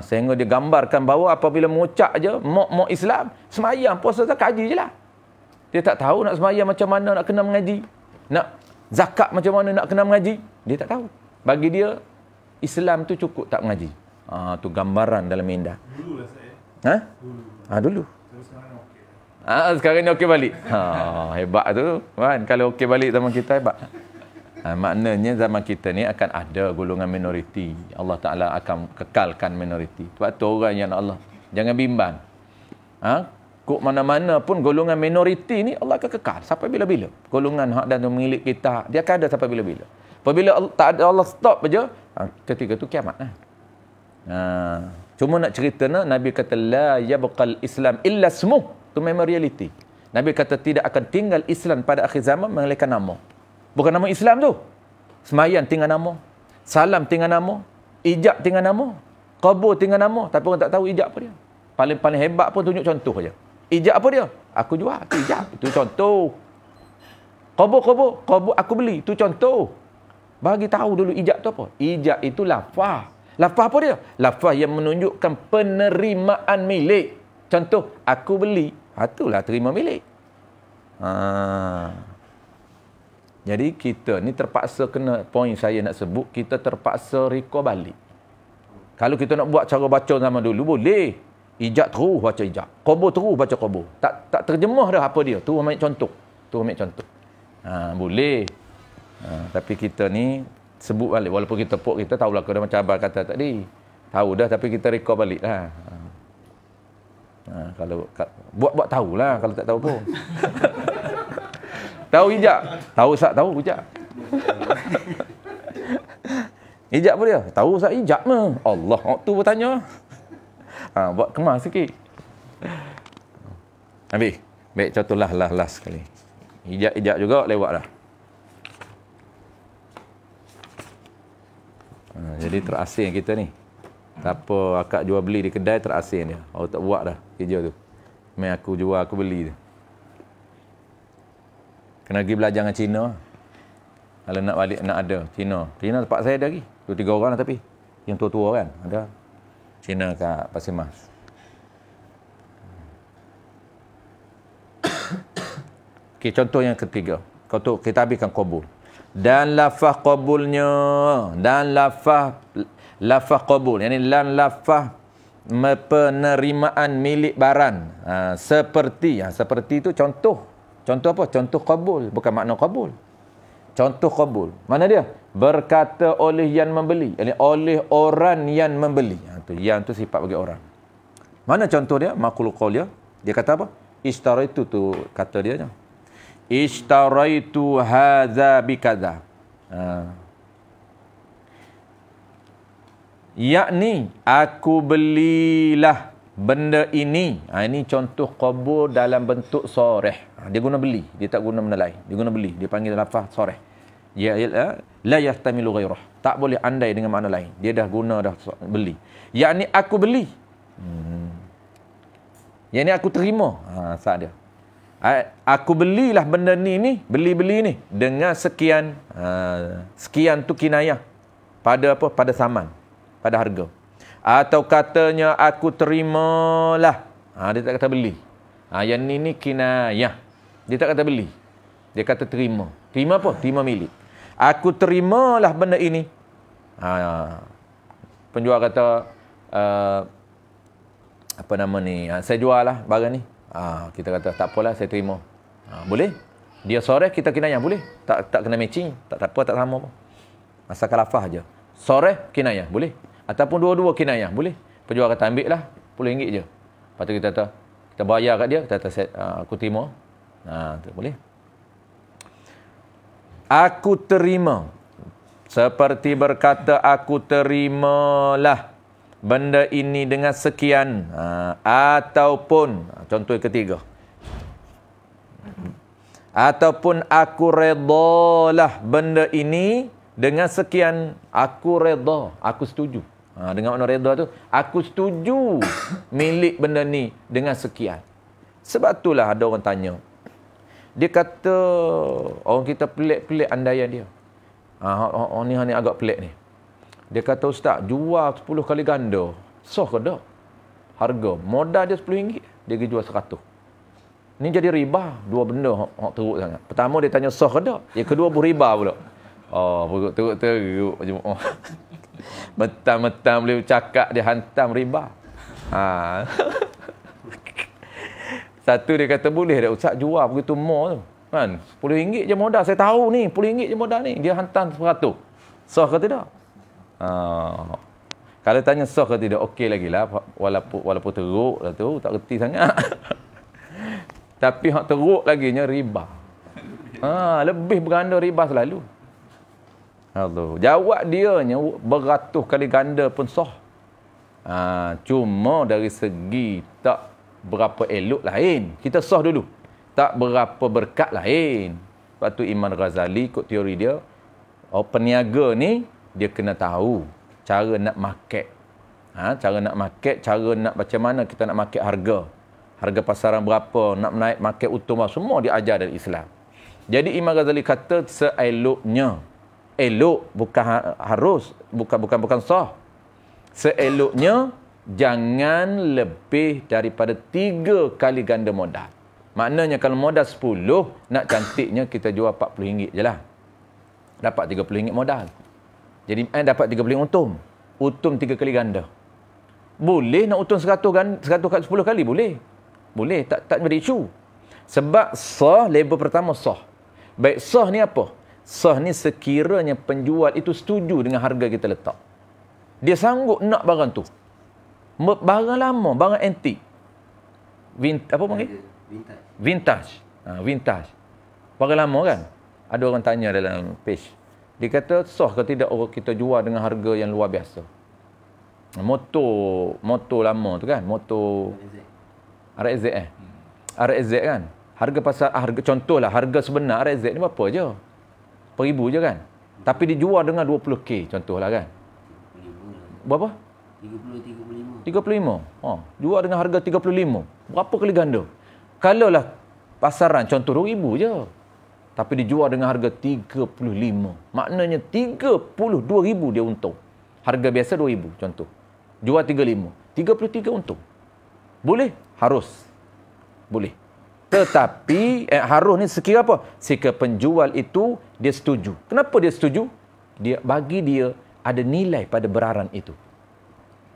Sehingga dia gambarkan bahawa apabila mengucap je, mok Islam, semayang, puasa, zakat, haji je lah. Dia tak tahu nak semayang macam mana nak kena mengaji. Nak zakat macam mana nak kena mengaji. Dia tak tahu. Bagi dia, Islam tu cukup tak mengaji. Tu gambaran dalam minda. Dulu lah saya. Dulu. Sekarang okey. Sekarang ni okey balik. Hebat tu. Kan? Kalau okey balik zaman kita, hebat. Maknanya zaman kita ni akan ada golongan minoriti. Allah Ta'ala akan kekalkan minoriti. Sebab tu orang yang Allah. Jangan bimbang. Kok mana-mana pun golongan minoriti ni Allah akan kekal sampai bila-bila. Golongan hak dan milik kita, dia akan ada sampai bila-bila. Apabila tak ada Allah stop aja, ketika tu kiamat lah. Cuma nak cerita Nabi kata la yabqal Islam illa ismuh. Tu memang reality. Nabi kata tidak akan tinggal Islam pada akhir zaman melainkan nama. Bukan nama Islam tu. Semayan tinggal nama. Salam tinggal nama. Ijab tinggal nama. Qabur tinggal nama. Tapi orang tak tahu ijab apa dia. Paling-paling hebat pun tunjuk contoh aja. Ijab apa dia? Aku jual. Itu ijab. Itu contoh. Qabur aku beli. Itu contoh. Bagi tahu dulu ijab tu apa. Ijab itu lafaz. Lafaz apa dia? Lafaz yang menunjukkan penerimaan milik. Contoh, aku beli. Itulah terima milik. Jadi kita ni terpaksa kena, poin saya nak sebut, kita terpaksa reka balik. Kalau kita nak buat cara baca zaman dulu, boleh. Ijab terus baca ijab. Qabur terus baca qabur. Tak terjemah dah apa dia. Tu ambil contoh. Boleh. Tapi kita ni sebut balik. Walaupun kita tahulah kena macam abang kata tadi. Tahu dah tapi kita reka balik lah. Kalau buat tahulah kalau tak tahu pun. Tahu ijab? Tahu ijab. Ijab apa dia? Tahu sak ijab mah. Allah, tu bertanya. Buat kemas sikit. Habis. Baik, contohlah last sekali. Ijab juga lewat dah. Jadi terasing kita ni. Siapa akak jual beli di kedai terasing dia. Orang tak buat dah kerja tu. Main aku jual, aku beli tu. Kena pergi belajar dengan Cina. Kalau nak balik, nak ada. Cina tempat saya ada lagi. 2-3 orang lah tapi. Yang tua-tua kan. Ada. Cina kat Pasir Mas. Okay, contoh yang ketiga. Kita habiskan qabul. Dan lafaz qabulnya. Dan lafaz qabul. Yang ini lafaz penerimaan milik barang. Seperti itu contoh. Contoh apa? Contoh qabul. Bukan makna qabul. Contoh qabul. Mana dia? Berkata oleh yang membeli. Oleh orang yang membeli. Yang tu sifat bagi orang. Mana contoh dia? Maqul qaul dia. Dia kata apa? Ishtaraitu tu kata dia. Ishtaraitu hadza bikadza. Yakni aku belilah benda ini. Ini contoh qabul dalam bentuk soreh. Dia guna beli. Dia tak guna benda lain. Dia guna beli. Dia panggil lafaz soreh. Ya la yahtamilu ghairah. Tak boleh andai dengan makna lain. Dia dah guna dah beli. Yakni aku beli. Yakni aku terima. Saat dia. Aku belilah benda ni beli ni dengan sekian. Sekian tu kinayah pada apa? Pada saman, pada harga. Atau katanya aku terimalah. Dia tak kata beli. Yang ni kinayah. Dia tak kata beli. Dia kata terima. Terima apa? Terima milik. Aku terimalah benda ini. Penjual kata apa nama ni? Saya jual lah barang ni. Kita kata tak apalah, saya terima. Boleh? Dia soreh, kita kinayah. Boleh? Tak kena matching. Tak apa, tak sama pun. Asalkan lafaz je. Soreh, kinayah. Boleh? Ataupun dua-dua kinayah. Boleh? Penjual kata ambil lah. RM10 je. Lepas tu kita kata, kita bayar kat dia. Kita kata aku terima. Boleh? Aku terima. Seperti berkata aku terimalah benda ini dengan sekian. Ataupun contoh yang ketiga. Ataupun aku redalah benda ini dengan sekian. Aku reda, aku setuju. Dengan makna reda tu, aku setuju milik benda ni dengan sekian. Sebab itulah ada orang tanya. Dia kata orang kita pelik-pelik andaian dia. Orang ni agak pelik ni. Dia kata ustaz, jual 10 kali ganda. Sah ke tak? Harga modal dia RM10, dia pergi jual 100. Ni jadi riba. Dua benda hak teruk sangat. Pertama dia tanya sah ke tak? Yang kedua riba pula. Teruk. Mentang-mentang boleh bercakap, dia hantam riba. Satu dia kata boleh tak ustaz jual begitu mall tu. Kan? RM10 je modal. Saya tahu ni, RM10 je modal ni. Dia hantam 100. Sah ke tidak? Kalau tanya sah ke tidak, okey lagi lah. Walaupun teruk lah tu, tak reti sangat. Tapi hak teruk lagi nya riba. Lebih berganda riba selalu. Allah. Jawab dia nya beratus kali ganda pun sah. Cuma dari segi tak berapa elok lain. Kita sah dulu. Tak berapa berkat lain. Lepas tu Imam Ghazali ikut teori dia, peniaga ni dia kena tahu cara nak market. Cara nak market, cara nak macam mana kita nak market harga. Harga pasaran berapa, nak naik market utama, semua diajar dari Islam. Jadi Imam Ghazali kata seeloknya, elok bukan harus, bukan sah. Seeloknya jangan lebih daripada 3 kali ganda modal. Maknanya kalau modal 10, nak cantiknya kita jual RM40 je lah. Dapat RM30 modal. Jadi dapat RM30 untung. Untung 3 kali ganda. Boleh nak untung 100 10 kali? Boleh. Boleh. Tak jadi isu. Sebab sah, label pertama sah. Baik, sah ni apa? Sah ni sekiranya penjual itu setuju dengan harga kita letak. Dia sanggup nak barang tu. Barang lama, barang antik. Apa panggil? Vintage. Vintage. Barang lama kan? Ada orang tanya dalam page. Dia kata sah ke tidak orang kita jual dengan harga yang luar biasa. Motor lama tu kan? Motor RZ RZ kan? Harga pasar, contohlah harga sebenar RZ ni berapa je? RM1,000 je kan? Tapi dijual dengan 20k contohlah kan? Berapa? 35. Jual dengan harga 35. Berapa kali ganda? Kalaulah pasaran contoh RM2,000 je. Tapi dijual dengan harga 35. Maknanya 32,000 dia untung. Harga biasa 2,000 contoh. Jual 35. 33 untung. Boleh? Harus. Boleh. Tetapi harus ni sekira apa? Sekira penjual itu dia setuju. Kenapa dia setuju? Bagi dia ada nilai pada beraran itu.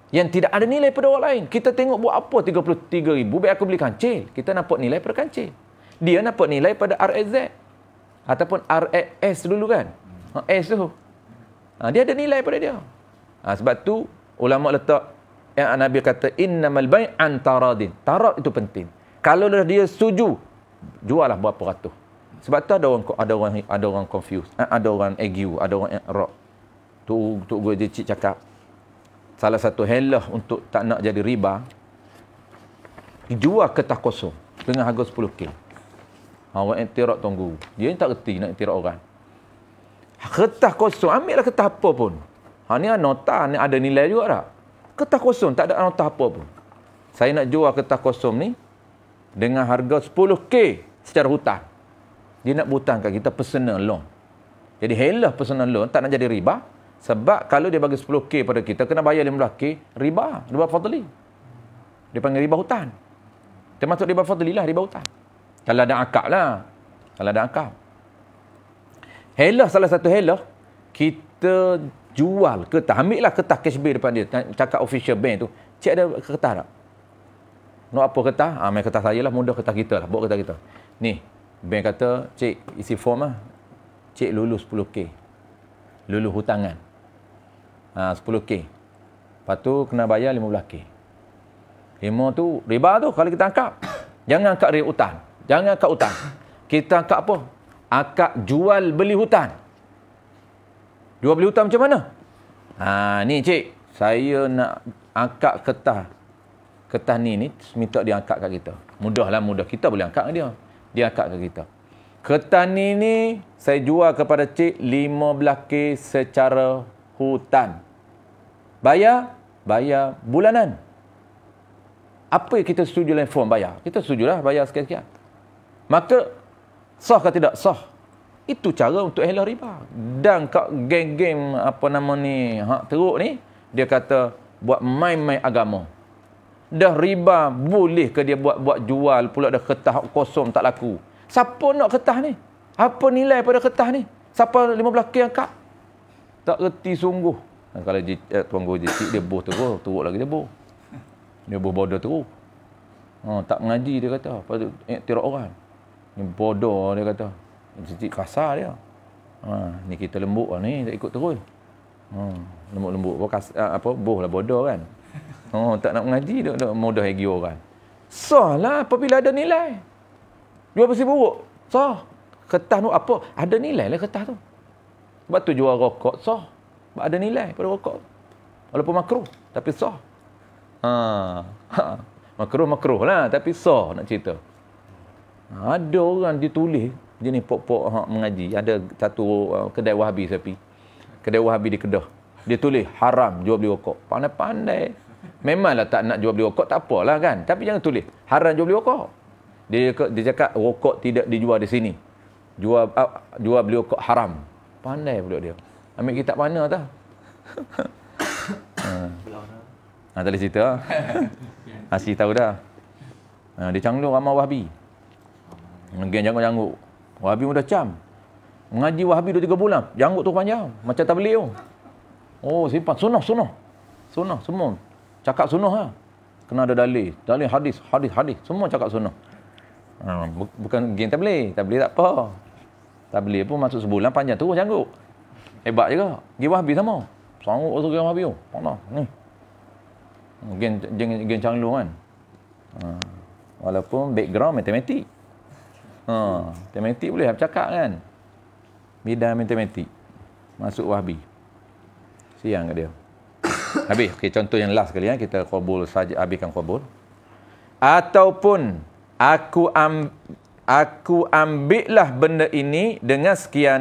Yang tidak ada nilai pada orang lain. Kita tengok buat apa 33,000, baik aku beli kancil. Kita nampak nilai pada kancil. Dia nampak nilai pada RXZ. Ataupun RXS dulu kan. S tu. Dia ada nilai pada dia. Sebab tu ulama letak yang Nabi kata innamal bai' an taradin. Tarad itu penting. Kalau dia setuju, jualah berapa ratus. Sebab tu ada orang confused, ada orang argue, ada orang rock. Tu gue cik cakap salah satu helah untuk tak nak jadi riba, jual kertas kosong dengan harga 10k. Orang iktiraf tunggu. Dia tak reti nak iktiraf orang. Kertas kosong, ambillah kertas apa pun. Ni nota ni ada nilai juga tak? Kertas kosong tak ada nota apa pun. Saya nak jual kertas kosong ni dengan harga 10k secara hutang. Dia nak hutangkan kita personal loan. Jadi helah personal loan tak nak jadi riba. Sebab kalau dia bagi 10k pada kita, kena bayar 15k riba. Riba fadli. Dia panggil riba hutang. Termasuk riba fadli lah, riba hutang. Kalau ada akad lah. Kalau ada akad. Helah, salah satu helah, kita jual kertas. Ambil lah kertas cashback depan dia. Cakap official bank tu. Cik ada kertas tak? Nak apa kertas? Main kertas saya lah, mudah kertas kita lah. Bawa kertas kita. Ni, bank kata, cik isi form lah. Cik lulus 10k. Lulus hutangan. 10k. Lepas tu kena bayar 15k. 5 tu, riba tu kalau kita angkat. Jangan angkat riba hutang. Jangan angkat hutang. Kita angkat apa? Angkat jual beli hutang. Jual beli hutang macam mana? Ni cik, saya nak angkat kertas. Kertas ni minta dia angkat kat kita. Mudahlah, mudah. Kita boleh angkat kat dia. Dia angkat kat kita. Kertas ni saya jual kepada cik 15k secara hutang. Bayar bulanan. Apa yang kita setuju dalam form bayar? Kita setujulah bayar sekian-sekian. Maka sah ke tidak? Sah. Itu cara untuk elak riba. Dan kat geng-geng apa nama ni, hak teruk ni, dia kata buat main-main agama. Dah riba, boleh ke dia buat jual pula dah kertas kosong tak laku? Siapa nak kertas ni? Apa nilai pada kertas ni? Siapa 15k angkat? Tak reti sungguh. Kalau tuan guru jicik, dia boh teruk lagi dia boh. Dia boh bodoh teruk. Tak mengaji dia kata. Lepas tu iktiraf orang. Ni bodoh dia kata. Jicik kasar dia. Ni kita lembut lah ni, tak ikut terus. Lembut-lembut. Boh lah bodoh kan. Tak nak mengaji, dia mudah lagi orang. Sah lah apabila ada nilai. Jual bersih buruk. Sah. Kertas tu apa? Ada nilai lah kertas tu. Sebab tu jual rokok sah. Sebab ada nilai pada rokok. Walaupun makruh. Tapi sah. Makruh lah. Tapi sah nak cerita. Ada orang ditulis jenis pok-pok mengaji. Ada satu kedai Wahabi saya pergi. Kedai Wahabi di Kedah. Dia tulis haram jual beli rokok. Pandai-pandai. Memanglah tak nak jual beli rokok, tak apalah kan. Tapi jangan tulis haram jual beli rokok. Dia cakap rokok tidak dijual di sini. Jual beli rokok haram. Pandai pula dia. Ambil kitab mana tah? Tak boleh cerita. Asyik tahu dah. Dia canglung ramai Wahabi. Geng janggut-janggut. Wahabi mudah cam. Mengaji Wahabi 2-3 bulan. Janggut tu panjang. Macam tabligh tu. Oh, simpan. Sunnah. Sunnah semua. Cakap sunnah lah. Kena ada dalil. Dalil hadis. Semua cakap sunnah. Bukan geng tabligh. Tabligh tak apa. Tabligh pun masuk sebulan panjang tu janggut. Hebat juga. Geng Wahabi sama. Sanggup masuk geng Wahabi tu. Mana? Ni. Geng canglung kan. Walaupun background matematik. Matematik boleh bercakap kan. Bidang matematik. Masuk Wahabi. Siang kat dia. Habis. Okay, contoh yang last kali kita qabul saja, habiskan qabul. Ataupun aku ambillah benda ini dengan sekian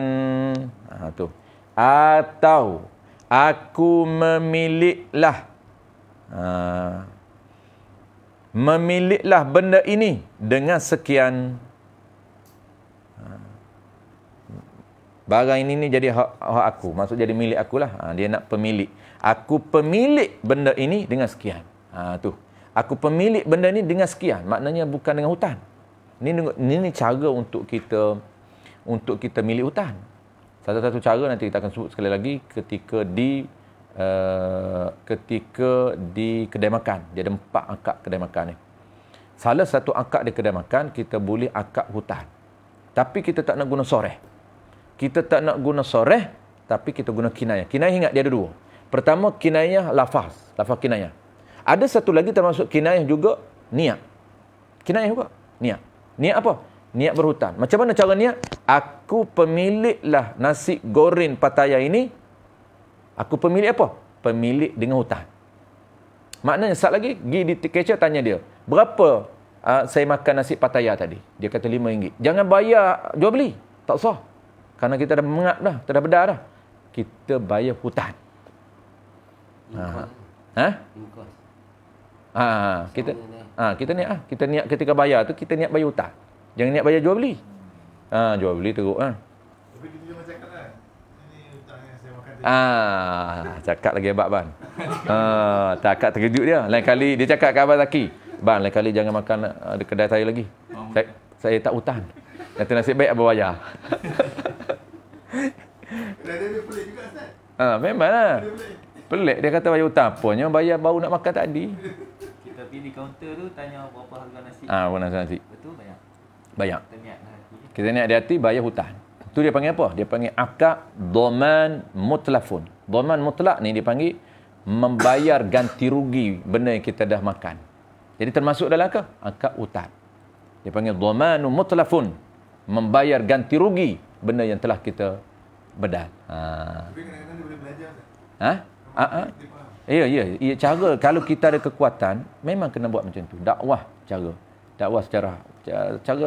tu. Atau aku memiliklah benda ini dengan sekian. Barang ini ni jadi hak aku. Maksud jadi milik akulah. Dia nak pemilik. Aku pemilik benda ini dengan sekian. Tu. Aku pemilik benda ini dengan sekian. Maknanya bukan dengan hutang. Ini cara untuk kita milik hutang. Satu-satu cara nanti kita akan sebut sekali lagi ketika di kedai makan. Dia ada 4 akad kedai makan ni. Salah satu akad di kedai makan kita boleh akad hutang. Tapi kita tak nak guna soreh. Kita tak nak guna soreh, tapi kita guna kinayah. Kinayah ingat dia ada 2. Pertama, kinayah lafaz kinayah. Ada satu lagi termasuk kinayah juga, niat. Kinayah juga, niat. Niat apa? Niat berhutang. Macam mana cara niat? Aku pemiliklah nasi goreng Pattaya ini. Aku pemilik apa? Pemilik dengan hutang. Maknanya, saat lagi, pergi di catcher tanya dia, berapa saya makan nasi Pattaya tadi? Dia kata RM5. Jangan bayar jual beli. Tak usah. Karena kita dah mengap dah, kita dah bedar dah. Kita bayar hutang. Kita niat ketika bayar tu, kita niat bayar hutang. Jangan niat bayar jual beli. Jual beli teruk kan. Tapi kita jangan cakap lah. Ini hutang yang saya makan tadi. Cakap lagi abang ban. Cakap terkejut dia. Lain kali dia cakap kat Abang Zaki, "Bang, lain kali jangan makan di kedai saya lagi. Saya tak hutang. Nanti nasib baik abang bayar." Dia pelik juga, Ustaz. Memanglah. Pelik. Dia kata bayar hutang. Apanya bayar baru nak makan tadi. Kita pergi di kaunter tu tanya berapa harga nasi. Berapa nasi? Betul bayar. Bayar. Kita niat hati. Kita niat di hati bayar hutang. Tu dia panggil apa? Dia panggil akad dhaman mutlafun. Dhaman mutlak ni dia panggil membayar ganti rugi benda yang kita dah makan. Jadi termasuk dalam akad hutang. Dia panggil dhamanu mutlafun. Membayar ganti rugi benda yang telah kita bedal. Tapi kadang-kadang dia boleh belajar, Ustaz. Ya, cara kalau kita ada kekuatan memang kena buat macam tu. Dakwah secara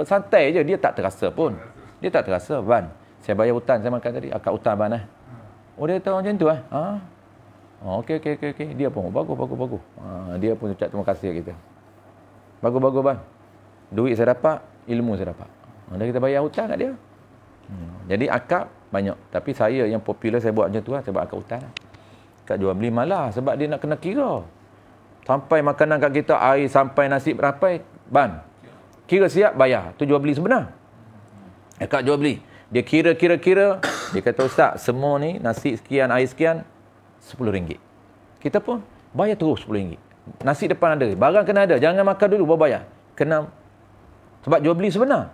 santai je, dia tak terasa pun. Dia tak terasa, "Ban, saya bayar hutang saya makan tadi, akad hutang ban Oh, dia tahu macam tu okey. Dia pun bagus. Dia pun ucap terima kasih kat kita. Bagus ban. Duit saya dapat, ilmu saya dapat. Dah kita bayar hutang kat dia. Jadi akad banyak. Tapi saya yang popular saya buat macam tu saya buat akad hutang. Akad jual beli malah sebab dia nak kena kira. Sampai makanan kat kita, air sampai nasi berapai, ban. Kira siap bayar. Tu jual beli sebenar. Akad jual beli. Dia kira. Dia kata, "Ustaz, semua ni nasi sekian, air sekian, RM10. Kita pun bayar terus RM10. Nasi depan ada, barang kena ada. Jangan makan dulu baru bayar. Kena. Sebab jual beli sebenar.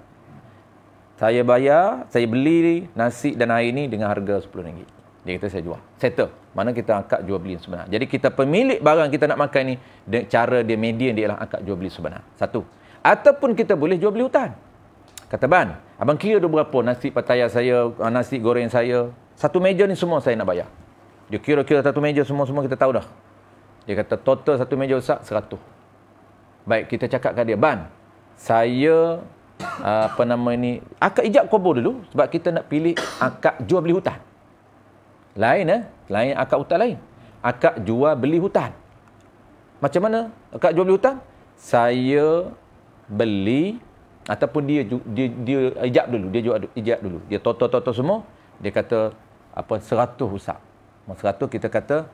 Saya bayar, saya beli nasi dan air ni dengan harga RM10. Dia kata saya jual. Settle. Mana kita akad jual beli sebenar. Jadi kita pemilik barang kita nak makan ni, cara dia median dia ialah akad jual beli sebenar. Satu. Ataupun kita boleh jual beli hutang. Kata, "Ban, abang kira dah berapa nasi pattaya saya, nasi goreng saya. Satu meja ni semua saya nak bayar." Dia kira-kira satu meja semua kita tahu dah. Dia kata, total satu meja Ustaz 100. Baik, kita cakap kat dia, "Ban, saya akad ijab kabul dulu sebab kita nak pilih akad jual beli hutan." Lain lain akad hutan lain. Akad jual beli hutan. Macam mana akad jual beli hutan? Saya beli ataupun dia ijab dulu, dia jual ijab dulu. Dia total semua, dia kata 100 Ustaz. 100 kita kata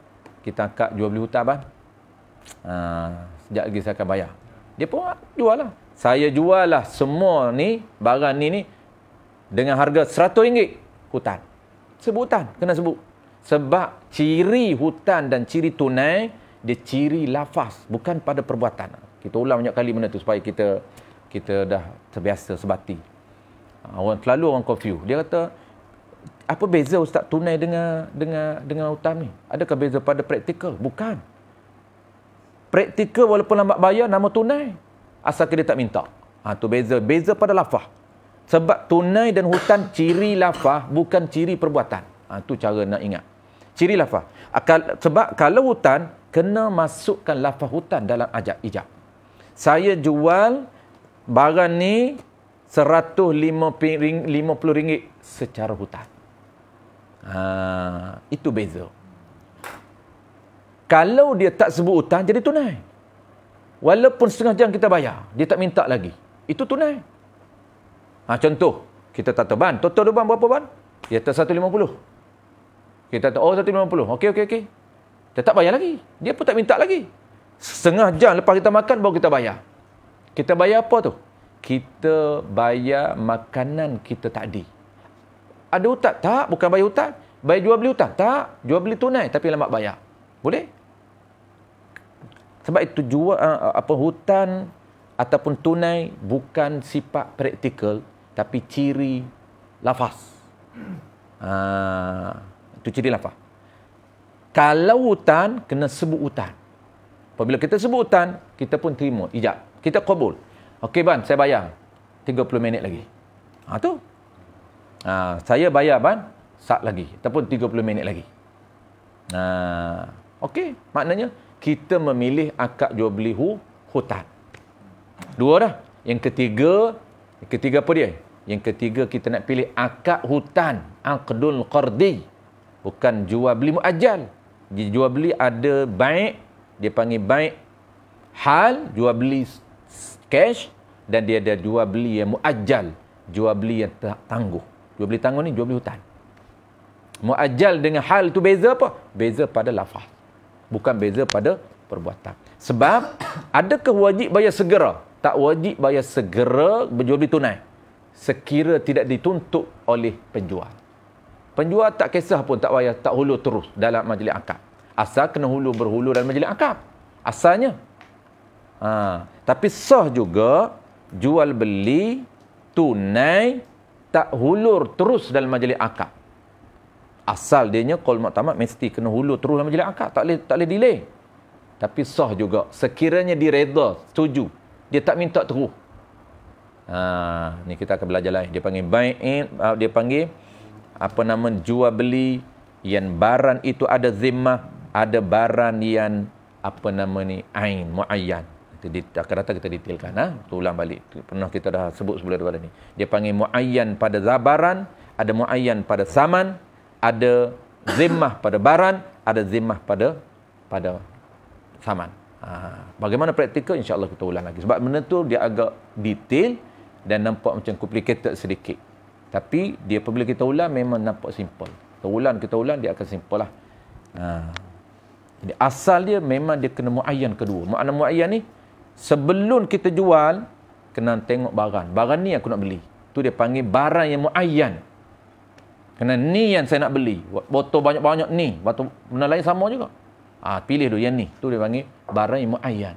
kita akad jual beli hutan Bang. Sekejap lagi saya akan bayar. Dia pun jual lah. Saya jual lah semua ni, barang ni dengan harga RM100 hutan. Sebut hutan, kena sebut. Sebab ciri hutan dan ciri tunai, dia ciri lafaz, bukan pada perbuatan. Kita ulang banyak kali benda tu supaya kita dah terbiasa sebati. Orang confuse. Dia kata, apa beza Ustaz tunai dengan hutan ni? Adakah beza pada praktikal? Bukan. Praktikal walaupun lambat bayar, nama tunai. Asalkan dia tak minta. Tu beza. Beza pada lafaz. Sebab tunai dan hutan ciri lafaz, bukan ciri perbuatan. Tu cara nak ingat. Ciri lafaz. Sebab kalau hutan, kena masukkan lafaz hutan dalam ijab. Saya jual barang ni RM150 secara hutan. Itu beza. Kalau dia tak sebut hutan, jadi tunai. Walaupun setengah jam kita bayar, dia tak minta lagi. Itu tunai. Contoh, kita kata, "Ban, total ban berapa ban?" Dia kata 150. Kita kata, 150. Okey. Dia tak bayar lagi. Dia pun tak minta lagi. Setengah jam lepas kita makan, baru kita bayar. Kita bayar apa tu? Kita bayar makanan kita tadi. Ada hutang? Tak, bukan bayar hutang. Bayar jual beli hutang? Tak, jual beli tunai tapi lambat bayar. Boleh? Sebab itu jual hutang ataupun tunai bukan sifat praktikal tapi ciri lafaz. Itu ciri lafaz. Kalau hutang, kena sebut hutang. Apabila kita sebut hutang, kita pun terima ijab. Kita kabul. Okey Ban, saya bayar 30 minit lagi. Tu. Saya bayar Ban sat lagi ataupun 30 minit lagi. Okey, maknanya kita memilih akad jual beli hutan. Dua dah. Yang ketiga apa dia? Yang ketiga kita nak pilih akad hutan, aqdul qardi. Bukan jual beli muajjal. Jual beli ada baik, dia panggil baik hal, jual beli cash, dan dia ada jual beli yang muajjal, jual beli yang tangguh. Jual beli tangguh ni jual beli hutan. Muajjal dengan hal tu beza apa? Beza pada lafaz. Bukan beza pada perbuatan. Sebab adakah wajib bayar segera? Tak wajib bayar segera berjual beli tunai. Sekira tidak dituntut oleh penjual. Penjual tak kisah pun tak bayar, tak hulur terus dalam majlis akad. Asal kena berhulu dalam majlis akad. Asalnya. Tapi sah juga jual beli tunai tak hulur terus dalam majlis akad. Asal dianya qaul mu'tamad mesti kena hulur terus dalam majlis akad, tak boleh delay. Tapi sah juga sekiranya direda, setuju, dia tak minta terus. Ni kita akan belajar lain. Dia panggil bai'in, dia panggil jual beli yang barang itu ada zimmah, ada barang yang ain muayyan. Akan datang kita detailkan. Tu ulang balik. Pernah kita dah sebut sebelum daripada ni. Dia panggil muayyan pada zabaran, ada muayyan pada saman, ada zimmah pada barang, ada zimmah pada saman. Bagaimana praktikal, insya-Allah kita ulang lagi. Sebab benda tu dia agak detail dan nampak macam complicated sedikit. Tapi dia apabila kita ulang memang nampak simple. Kita ulang dia akan simple lah. Jadi asal dia memang dia kena muayyan kedua. Makna muayyan ni sebelum kita jual kena tengok barang. Barang ni aku nak beli. Tu dia panggil barang yang muayyan. Kena ni yang saya nak beli. Botol banyak-banyak ni. Botol benda lain sama juga. Pilih dulu yang ni. Tu dia panggil barang yang muayyan.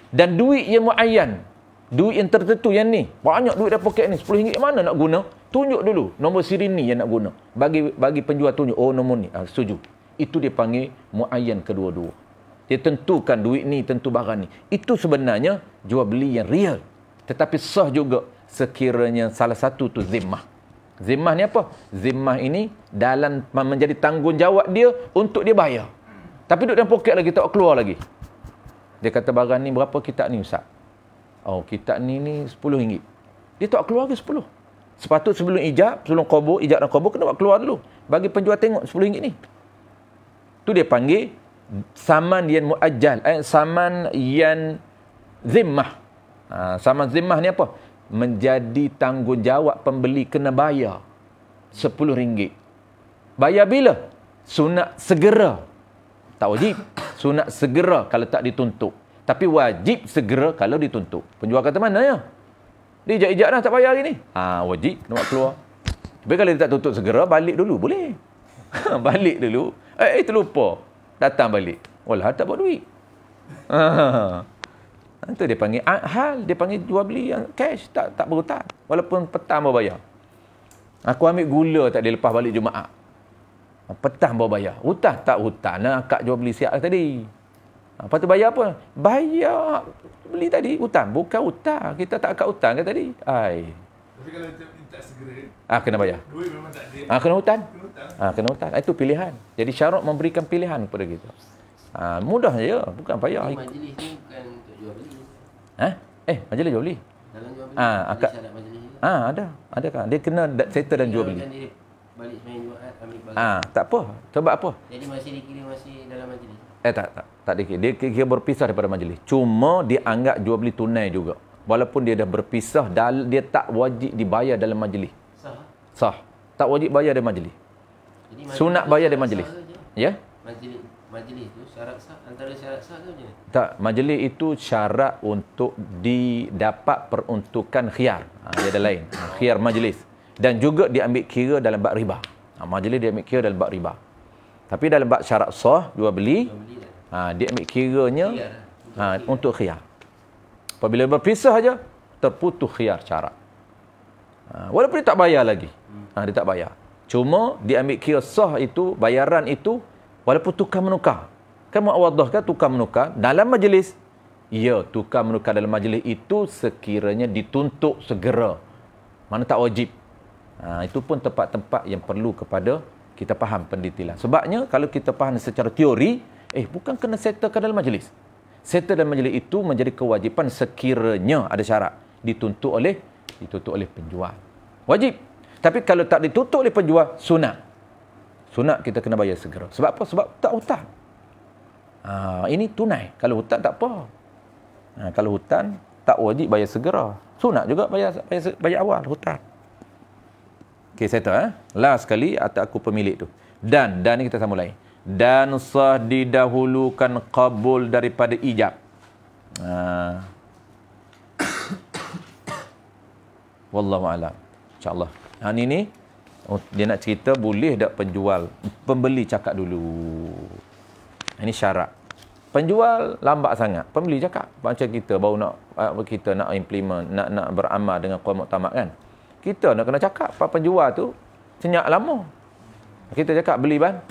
Dan duit yang muayyan. Duit yang tertentu yang ni. Banyak duit dalam poket ni. RM10 mana nak guna? Tunjuk dulu. Nombor siri ni yang nak guna. Bagi penjual tunjuk. Oh nombor ni. Setuju. Itu dia panggil muayyan kedua-dua. Dia tentukan duit ni, tentu barang ni. Itu sebenarnya jual beli yang real. Tetapi sah juga sekiranya salah satu tu zimmah. Zimmah ni apa? Zimmah ini dalam menjadi tanggungjawab dia untuk dia bayar. Tapi duduk dalam poket lagi, tak keluar lagi. Dia kata barang ni berapa kitab ni Ustaz? Oh, kitab ni RM10. Dia tak keluar lagi 10. Sepatut sebelum ijab, sebelum qabul, ijab dan qabul kena buat keluar dulu. Bagi penjual tengok RM10 ni. Tu dia panggil saman yan muajjal, saman yan zimmah. Saman zimmah ni apa? Menjadi tanggungjawab pembeli kena bayar RM10. Bayar bila? Sunat segera. Tak wajib. Sunat segera kalau tak dituntut. Tapi wajib segera kalau dituntut. Penjual kata mana ya? Dia ijak-ijak dah tak bayar hari ni. Wajib kena buat keluar. Tapi kalau dia tak tuntut segera, balik dulu. Boleh. Balik dulu. Terlupa. Datang balik. Walah, tak buat duit. Itu dia panggil hal. Dia panggil jual beli yang cash. Tak berhutang. Walaupun petang baru bayar. Aku ambil gula tak dia lepas balik Jumaat. Petang baru bayar. Hutang tak hutang. Akak jual beli siap tadi. Lepas tu bayar apa? Bayar beli tadi. Hutang. Bukan hutang. Kita tak akad hutang ke tadi? Tapi kalau minta segera, kena bayar. duit memang tak ada. Kena hutang. Kena hutang. Kena hutang. Itu pilihan. Jadi syarat memberikan pilihan kepada kita. Mudah je. Bukan payah. Majlis ni bukan untuk jual beli. Majlis jual beli. Dalam jual beli. Akad. Syarat majlis ni. Ada kan. Dia kena settle dan jual beli. Kan dia balik sembahyang Jumaat ambil barang. Tak apa. Sebab apa? Jadi masih dikira masih dalam majlis. Tak dikira. Dia kira berpisah daripada majlis. Cuma dia anggap jual beli tunai juga. Walaupun dia dah berpisah, dia tak wajib dibayar dalam majlis. Sah. Tak wajib bayar dalam majlis. Jadi Sunat bayar dalam majlis. Ya? Majlis tu syarat sah, antara syarat sah tu je. Tak, majlis itu syarat untuk didapat peruntukan khiyar. Dia ada lain. Khiyar majlis. Dan juga diambil kira dalam bab riba. Majlis dia ambil kira dalam bab riba. Tapi dalam bab syarat sah, jual beli, dia ambil kiranya untuk khiyar. Apabila berpisah saja, terputus khiyar syarat. Walaupun dia tak bayar lagi. Dia tak bayar. Cuma dia ambil kira sah itu, bayaran itu, walaupun tukar menukar. Kan muawadah kan tukar menukar. Dalam majlis, ya tukar menukar dalam majlis itu sekiranya dituntut segera. Mana tak wajib. Itu pun tempat-tempat yang perlu kepada kita faham pendetailan. Sebabnya kalau kita faham secara teori, bukan kena settlekan dalam majlis. Settle dalam majlis itu menjadi kewajipan sekiranya ada syarat dituntut oleh penjual. Wajib. Tapi kalau tak dituntut oleh penjual, sunat. Sunat kita kena bayar segera. Sebab apa? Sebab tak hutang. Ini tunai. Kalau hutang tak apa. Kalau hutang tak wajib bayar segera. Sunat juga bayar awal hutang. Okey, settle. Last sekali atas aku pemilik tu. Dan ni kita sambung lain. Dan sah didahulukan qabul daripada ijab. Wallahu a'lam. InsyaAllah. Ini dia nak cerita boleh tak pembeli cakap dulu. Ini syarat. Penjual lambat sangat, pembeli cakap. Macam kita baru nak implement, nak beramal dengan Qaul Muktamad kan. Kita nak kena cakap, penjual tu senyap lama. Kita cakap beli ban,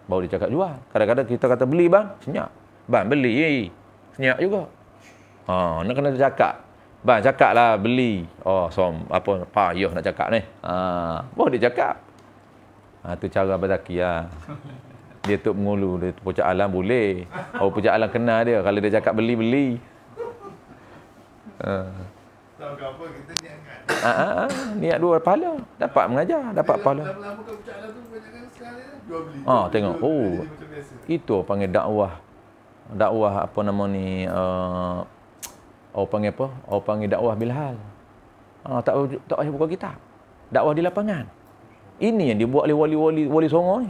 baru dia cakap jual. Kadang-kadang kita kata beli ban, senyap. Ban beli, senyap juga. Nak kena cakap. Ban cakaplah beli. Payah nak cakap ni. Baru dia cakap. Tu cara berzaki lah. Dia tu mengulu, dia tu pucak alam boleh. Pucak alam kenal dia. Kalau dia cakap beli. Tahu ke apa, kita niat. Niat dua pahala. Dapat mengajar, dapat pahala. Lama-lama kau pucak alam tu, kebanyakan sekarang ni jual beli. Tengok. Jadi macam biasa. Itu panggil dakwah. Dakwah apa nama ni? Orang panggil apa? Orang panggil dakwah bilhal. Tak payah buka kitab. Dakwah di lapangan. Ini yang dibuat oleh wali Songo ni.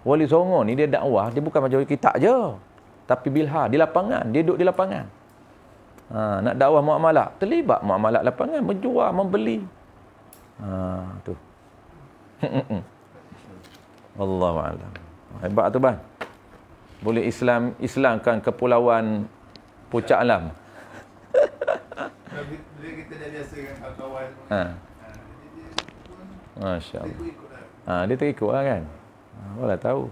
Wali Songo ni dia dakwah, dia bukan macam kitab je. Tapi bilhal di lapangan, dia duduk di lapangan. Nak dakwah muamalah, terlibat muamalah lapangan, menjual, membeli. Tu. Wallahu a'lam. Hebat tu bang. Boleh Islamkan kepulauan Pucak Alam. Bila kita dah biasa dengan kawan-kawan. Masya-Allah. Dia terikut lah kan. Boleh tahu.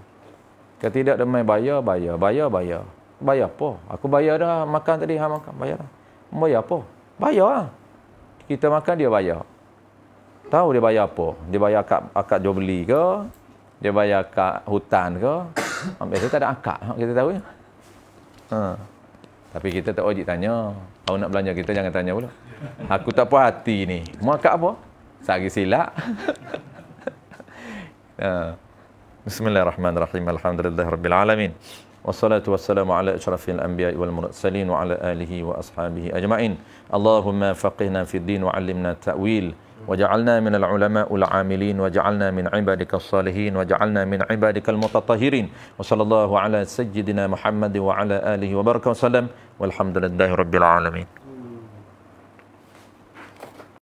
Kalau tidak dia main bayar. Bayar apa? Aku bayar dah makan tadi, makan. Bayar dah. Bayar apa? Bayar lah. Kita makan dia bayar. Tahu dia bayar apa? Dia bayar akad jual beli ke? Dia bayar akad hutan ke? Biasa tak ada akad, kita tahu ya. Tapi kita tak wajib tanya. Kalau nak belanja kita jangan tanya pula. Aku tak puas hati ni. Mau akad apa? Sagi silap. Bismillahirrahmanirrahim. Alhamdulillahirabbil alamin. Wassalatu wassalamu ala asyrafil anbiya'i wal mursalin wa ala alihi wa ashabihi ajma'in. Allahumma faqihna fid din wa 'allimna ta'wil. وجعلنا من العلماء العاملين وجعلنا من عبادك الصالحين وجعلنا من عبادك المتطهرين وصلى الله على سيدنا محمد وعلى آله وبارك وسلم والحمد لله رب العالمين.